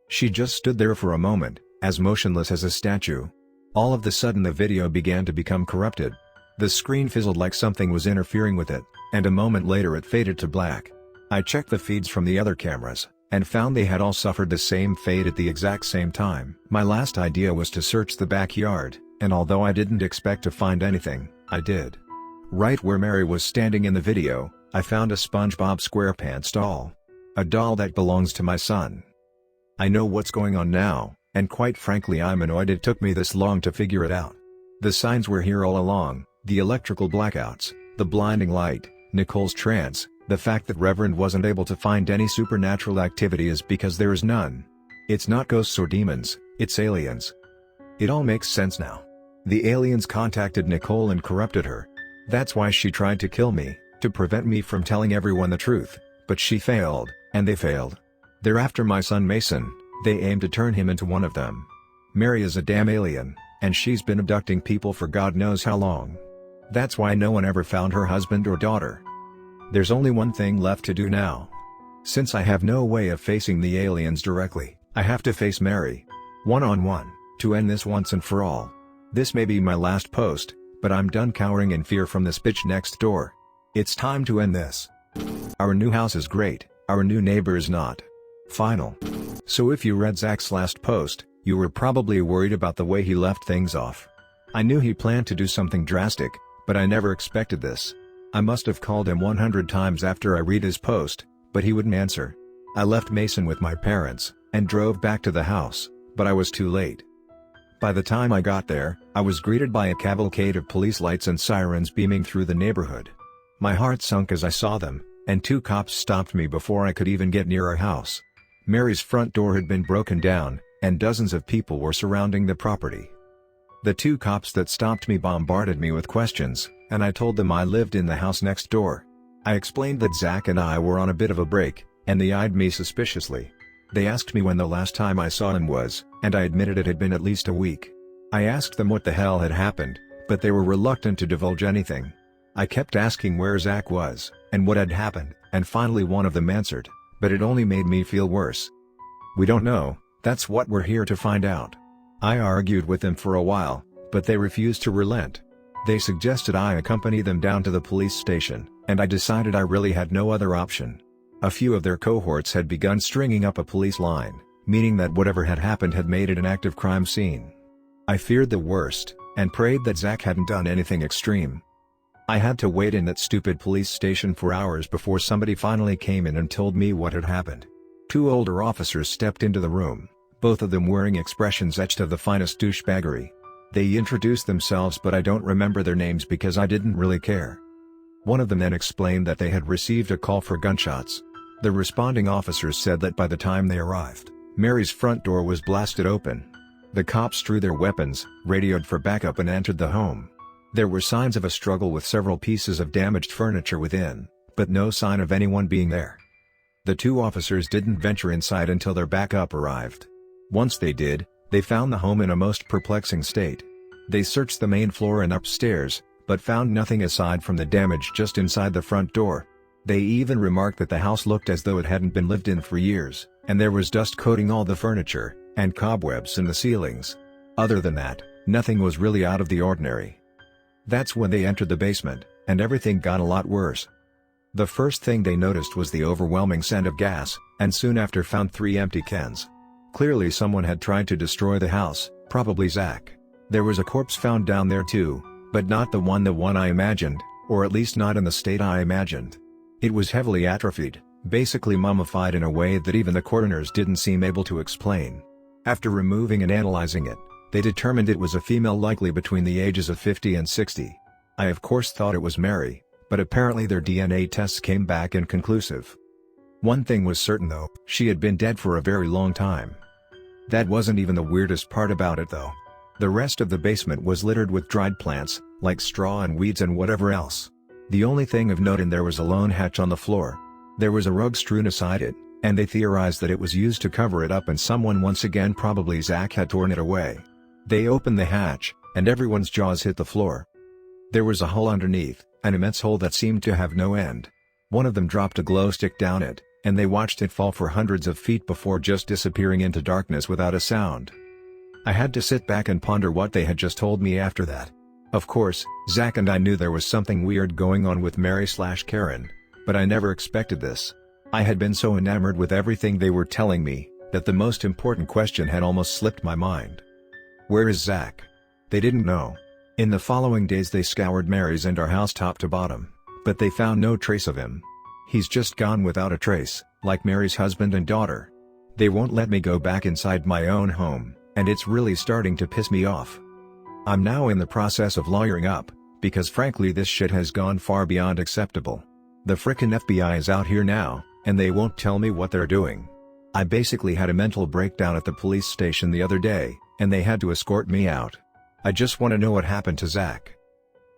She just stood there for a moment, as motionless as a statue. All of a sudden the video began to become corrupted. The screen fizzled like something was interfering with it, and a moment later it faded to black. I checked the feeds from the other cameras, and found they had all suffered the same fate at the exact same time. My last idea was to search the backyard, and although I didn't expect to find anything, I did. Right where Mary was standing in the video, I found a SpongeBob SquarePants doll. A doll that belongs to my son. I know what's going on now, and quite frankly I'm annoyed it took me this long to figure it out. The signs were here all along, the electrical blackouts, the blinding light, Nicole's trance, the fact that Reverend wasn't able to find any supernatural activity is because there is none. It's not ghosts or demons, it's aliens. It all makes sense now. The aliens contacted Nicole and corrupted her. That's why she tried to kill me, to prevent me from telling everyone the truth, but she failed, and they failed. They're after my son Mason, they aim to turn him into one of them. Mary is a damn alien, and she's been abducting people for God knows how long. That's why no one ever found her husband or daughter. There's only one thing left to do now. Since I have no way of facing the aliens directly, I have to face Mary. One-on-one, to end this once and for all. This may be my last post, but I'm done cowering in fear from this bitch next door. It's time to end this. Our new house is great, our new neighbor is not. Final. So if you read Zach's last post, you were probably worried about the way he left things off. I knew he planned to do something drastic, but I never expected this. I must have called him 100 times after I read his post, but he wouldn't answer. I left Mason with my parents, and drove back to the house, but I was too late. By the time I got there, I was greeted by a cavalcade of police lights and sirens beaming through the neighborhood. My heart sunk as I saw them, and 2 cops stopped me before I could even get near our house. Mary's front door had been broken down, and dozens of people were surrounding the property. The 2 cops that stopped me bombarded me with questions, and I told them I lived in the house next door. I explained that Zach and I were on a bit of a break, and they eyed me suspiciously. They asked me when the last time I saw him was, and I admitted it had been at least a week. I asked them what the hell had happened, but they were reluctant to divulge anything. I kept asking where Zach was, and what had happened, and finally one of them answered, but it only made me feel worse. We don't know, that's what we're here to find out. I argued with them for a while, but they refused to relent. They suggested I accompany them down to the police station, and I decided I really had no other option. A few of their cohorts had begun stringing up a police line, meaning that whatever had happened had made it an active crime scene. I feared the worst, and prayed that Zach hadn't done anything extreme. I had to wait in that stupid police station for hours before somebody finally came in and told me what had happened. 2 older officers stepped into the room, both of them wearing expressions etched of the finest douchebaggery. They introduced themselves, but I don't remember their names because I didn't really care. One of them then explained that they had received a call for gunshots. The responding officers said that by the time they arrived, Mary's front door was blasted open. The cops drew their weapons, radioed for backup and entered the home. There were signs of a struggle with several pieces of damaged furniture within, but no sign of anyone being there. The 2 officers didn't venture inside until their backup arrived. Once they did, they found the home in a most perplexing state. They searched the main floor and upstairs, but found nothing aside from the damage just inside the front door. They even remarked that the house looked as though it hadn't been lived in for years, and there was dust coating all the furniture, and cobwebs in the ceilings. Other than that, nothing was really out of the ordinary. That's when they entered the basement, and everything got a lot worse. The first thing they noticed was the overwhelming scent of gas, and soon after found 3 empty cans. Clearly someone had tried to destroy the house, probably Zach. There was a corpse found down there too, but not the one I imagined, or at least not in the state I imagined. It was heavily atrophied, basically mummified in a way that even the coroners didn't seem able to explain. After removing and analyzing it, they determined it was a female likely between the ages of 50 and 60. I of course thought it was Mary, but apparently their DNA tests came back inconclusive. One thing was certain though, she had been dead for a very long time. That wasn't even the weirdest part about it though. The rest of the basement was littered with dried plants, like straw and weeds and whatever else. The only thing of note in there was a lone hatch on the floor. There was a rug strewn aside it, and they theorized that it was used to cover it up and someone once again, probably Zach, had torn it away. They opened the hatch, and everyone's jaws hit the floor. There was a hole underneath, an immense hole that seemed to have no end. One of them dropped a glow stick down it, and they watched it fall for hundreds of feet before just disappearing into darkness without a sound. I had to sit back and ponder what they had just told me after that. Of course, Zach and I knew there was something weird going on with Mary/Karen, but I never expected this. I had been so enamored with everything they were telling me, that the most important question had almost slipped my mind. Where is Zach? They didn't know. In the following days they scoured Mary's and our house top to bottom, but they found no trace of him. He's just gone without a trace, like Mary's husband and daughter. They won't let me go back inside my own home, and it's really starting to piss me off. I'm now in the process of lawyering up, because frankly this shit has gone far beyond acceptable. The frickin' FBI is out here now, and they won't tell me what they're doing. I basically had a mental breakdown at the police station the other day, and they had to escort me out. I just want to know what happened to Zach.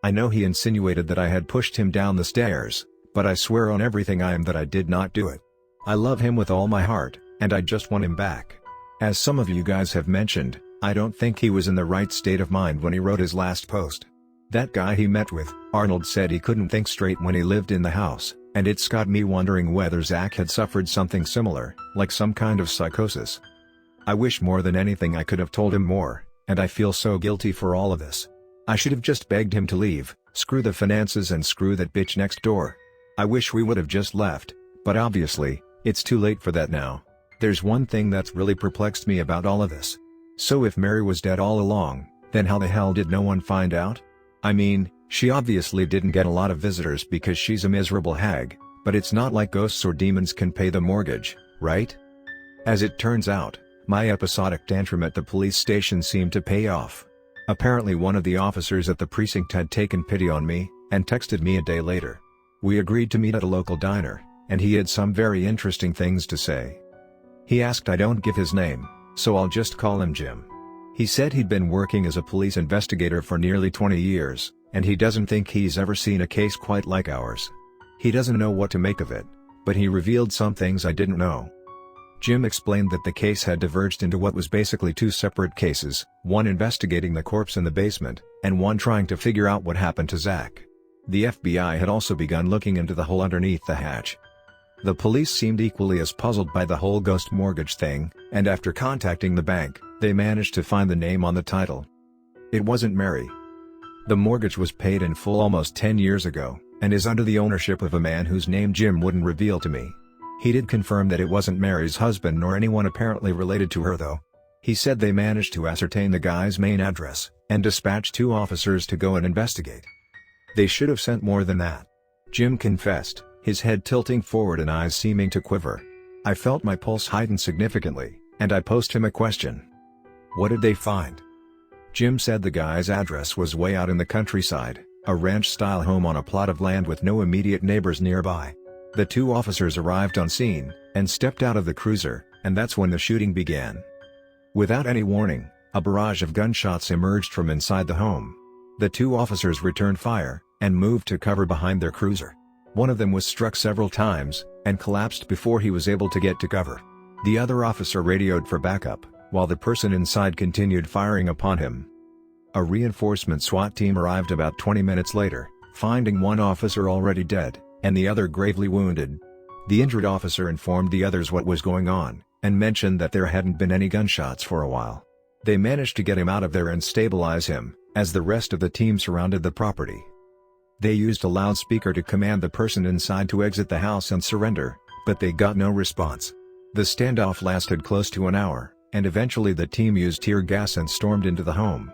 I know he insinuated that I had pushed him down the stairs, but I swear on everything I am that I did not do it. I love him with all my heart, and I just want him back. As some of you guys have mentioned, I don't think he was in the right state of mind when he wrote his last post. That guy he met with, Arnold, said he couldn't think straight when he lived in the house, and it's got me wondering whether Zach had suffered something similar, like some kind of psychosis. I wish more than anything I could have told him more, and I feel so guilty for all of this. I should have just begged him to leave, screw the finances and screw that bitch next door. I wish we would have just left, but obviously, it's too late for that now. There's one thing that's really perplexed me about all of this. So if Mary was dead all along, then how the hell did no one find out? I mean, she obviously didn't get a lot of visitors because she's a miserable hag, but it's not like ghosts or demons can pay the mortgage, right? As it turns out, my episodic tantrum at the police station seemed to pay off. Apparently one of the officers at the precinct had taken pity on me, and texted me a day later. We agreed to meet at a local diner, and he had some very interesting things to say. He asked I don't give his name, so I'll just call him Jim. He said he'd been working as a police investigator for nearly 20 years, and he doesn't think he's ever seen a case quite like ours. He doesn't know what to make of it, but he revealed some things I didn't know. Jim explained that the case had diverged into what was basically two separate cases, one investigating the corpse in the basement, and one trying to figure out what happened to Zach. The FBI had also begun looking into the hole underneath the hatch. The police seemed equally as puzzled by the whole ghost mortgage thing, and after contacting the bank, they managed to find the name on the title. It wasn't Mary. The mortgage was paid in full almost 10 years ago, and is under the ownership of a man whose name Jim wouldn't reveal to me. He did confirm that it wasn't Mary's husband nor anyone apparently related to her though. He said they managed to ascertain the guy's main address, and dispatched 2 officers to go and investigate. They should have sent more than that. Jim confessed, his head tilting forward and eyes seeming to quiver. I felt my pulse heighten significantly, and I posed him a question. What did they find? Jim said the guy's address was way out in the countryside, a ranch-style home on a plot of land with no immediate neighbors nearby. The 2 officers arrived on scene, and stepped out of the cruiser, and that's when the shooting began. Without any warning, a barrage of gunshots emerged from inside the home. The 2 officers returned fire, and moved to cover behind their cruiser. One of them was struck several times, and collapsed before he was able to get to cover. The other officer radioed for backup, while the person inside continued firing upon him. A reinforcement SWAT team arrived about 20 minutes later, finding one officer already dead, and the other gravely wounded. The injured officer informed the others what was going on, and mentioned that there hadn't been any gunshots for a while. They managed to get him out of there and stabilize him, as the rest of the team surrounded the property. They used a loudspeaker to command the person inside to exit the house and surrender, but they got no response. The standoff lasted close to an hour, and eventually the team used tear gas and stormed into the home.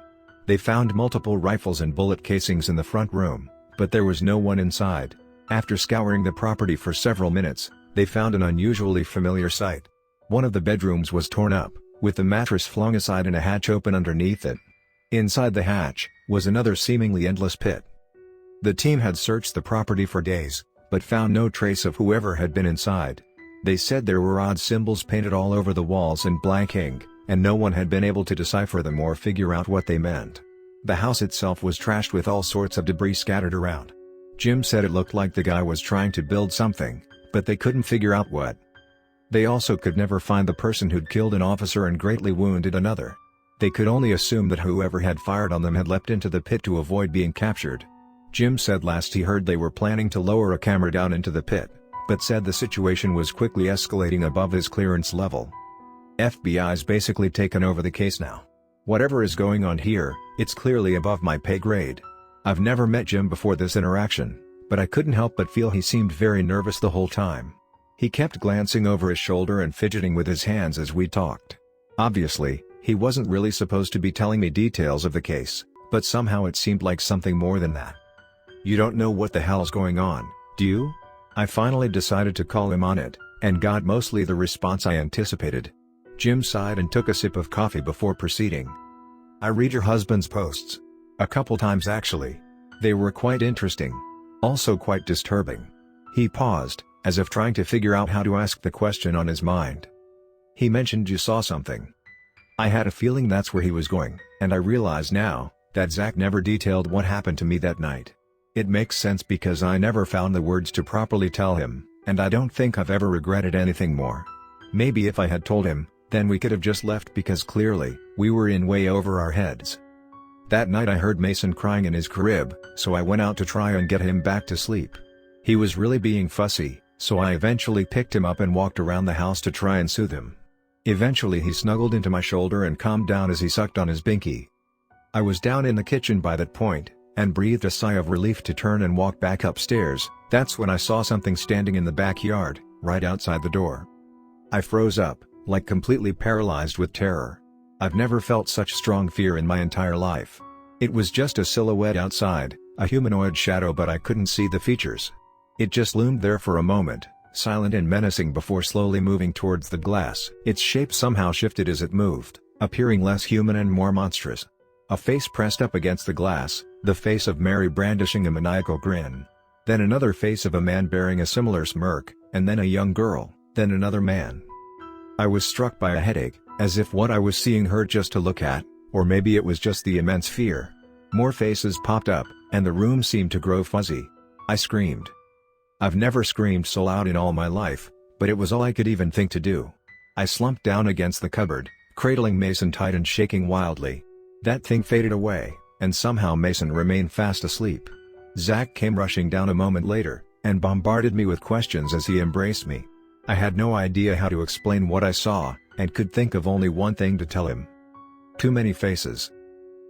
They found multiple rifles and bullet casings in the front room, but there was no one inside. After scouring the property for several minutes, they found an unusually familiar sight. One of the bedrooms was torn up, with the mattress flung aside and a hatch open underneath it. Inside the hatch, was another seemingly endless pit. The team had searched the property for days, but found no trace of whoever had been inside. They said there were odd symbols painted all over the walls in blank ink, and no one had been able to decipher them or figure out what they meant. The house itself was trashed with all sorts of debris scattered around. Jim said it looked like the guy was trying to build something, but they couldn't figure out what. They also could never find the person who'd killed an officer and greatly wounded another. They could only assume that whoever had fired on them had leapt into the pit to avoid being captured. Jim said last he heard they were planning to lower a camera down into the pit, but said the situation was quickly escalating above his clearance level. FBI's basically taken over the case now. Whatever is going on here, it's clearly above my pay grade. I've never met Jim before this interaction, but I couldn't help but feel he seemed very nervous the whole time. He kept glancing over his shoulder and fidgeting with his hands as we talked. Obviously, he wasn't really supposed to be telling me details of the case, but somehow it seemed like something more than that. You don't know what the hell's going on, do you? I finally decided to call him on it, and got mostly the response I anticipated. Jim sighed and took a sip of coffee before proceeding. I read your husband's posts. A couple times actually. They were quite interesting. Also quite disturbing. He paused, as if trying to figure out how to ask the question on his mind. He mentioned you saw something. I had a feeling that's where he was going, and I realize now, that Zach never detailed what happened to me that night. It makes sense because I never found the words to properly tell him, and I don't think I've ever regretted anything more. Maybe if I had told him, then we could have just left because clearly, we were in way over our heads. That night I heard Mason crying in his crib, so I went out to try and get him back to sleep. He was really being fussy, so I eventually picked him up and walked around the house to try and soothe him. Eventually he snuggled into my shoulder and calmed down as he sucked on his binky. I was down in the kitchen by that point, and breathed a sigh of relief to turn and walk back upstairs. That's when I saw something standing in the backyard, right outside the door. I froze up, like completely paralyzed with terror. I've never felt such strong fear in my entire life. It was just a silhouette outside, a humanoid shadow, but I couldn't see the features. It just loomed there for a moment, silent and menacing before slowly moving towards the glass. Its shape somehow shifted as it moved, appearing less human and more monstrous. A face pressed up against the glass, the face of Mary brandishing a maniacal grin. Then another face of a man bearing a similar smirk, and then a young girl, then another man. I was struck by a headache, as if what I was seeing hurt just to look at, or maybe it was just the immense fear. More faces popped up, and the room seemed to grow fuzzy. I screamed. I've never screamed so loud in all my life, but it was all I could even think to do. I slumped down against the cupboard, cradling Mason tight and shaking wildly. That thing faded away, and somehow Mason remained fast asleep. Zach came rushing down a moment later, and bombarded me with questions as he embraced me. I had no idea how to explain what I saw, and could think of only one thing to tell him. Too many faces.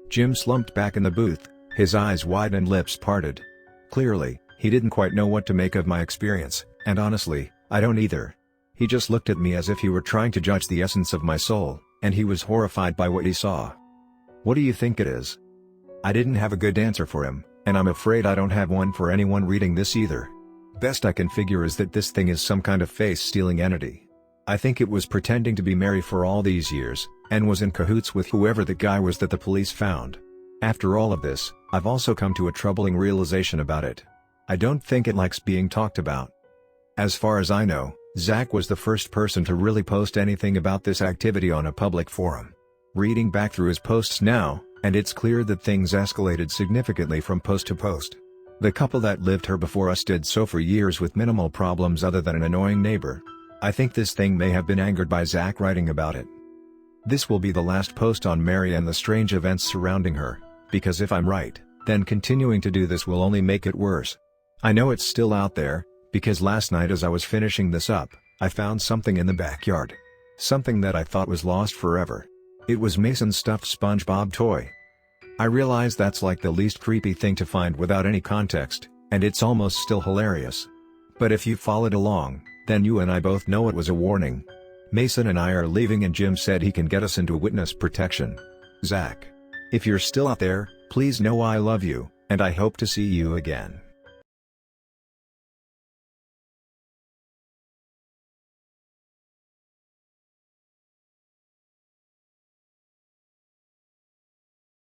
Jim slumped back in the booth, his eyes wide and lips parted. Clearly, he didn't quite know what to make of my experience, and honestly, I don't either. He just looked at me as if he were trying to judge the essence of my soul, and he was horrified by what he saw. What do you think it is? I didn't have a good answer for him, and I'm afraid I don't have one for anyone reading this either. Best I can figure is that this thing is some kind of face-stealing entity. I think it was pretending to be Mary for all these years, and was in cahoots with whoever the guy was that the police found. After all of this, I've also come to a troubling realization about it. I don't think it likes being talked about. As far as I know, Zach was the first person to really post anything about this activity on a public forum. Reading back through his posts now, and it's clear that things escalated significantly from post to post. The couple that lived here before us did so for years with minimal problems other than an annoying neighbor. I think this thing may have been angered by Zach writing about it. This will be the last post on Mary and the strange events surrounding her, because if I'm right, then continuing to do this will only make it worse. I know it's still out there, because last night as I was finishing this up, I found something in the backyard. Something that I thought was lost forever. It was Mason's stuffed SpongeBob toy. I realize that's like the least creepy thing to find without any context, and it's almost still hilarious. But if you followed along, then you and I both know it was a warning. Mason and I are leaving and Jim said he can get us into witness protection. Zach. If you're still out there, please know I love you, and I hope to see you again.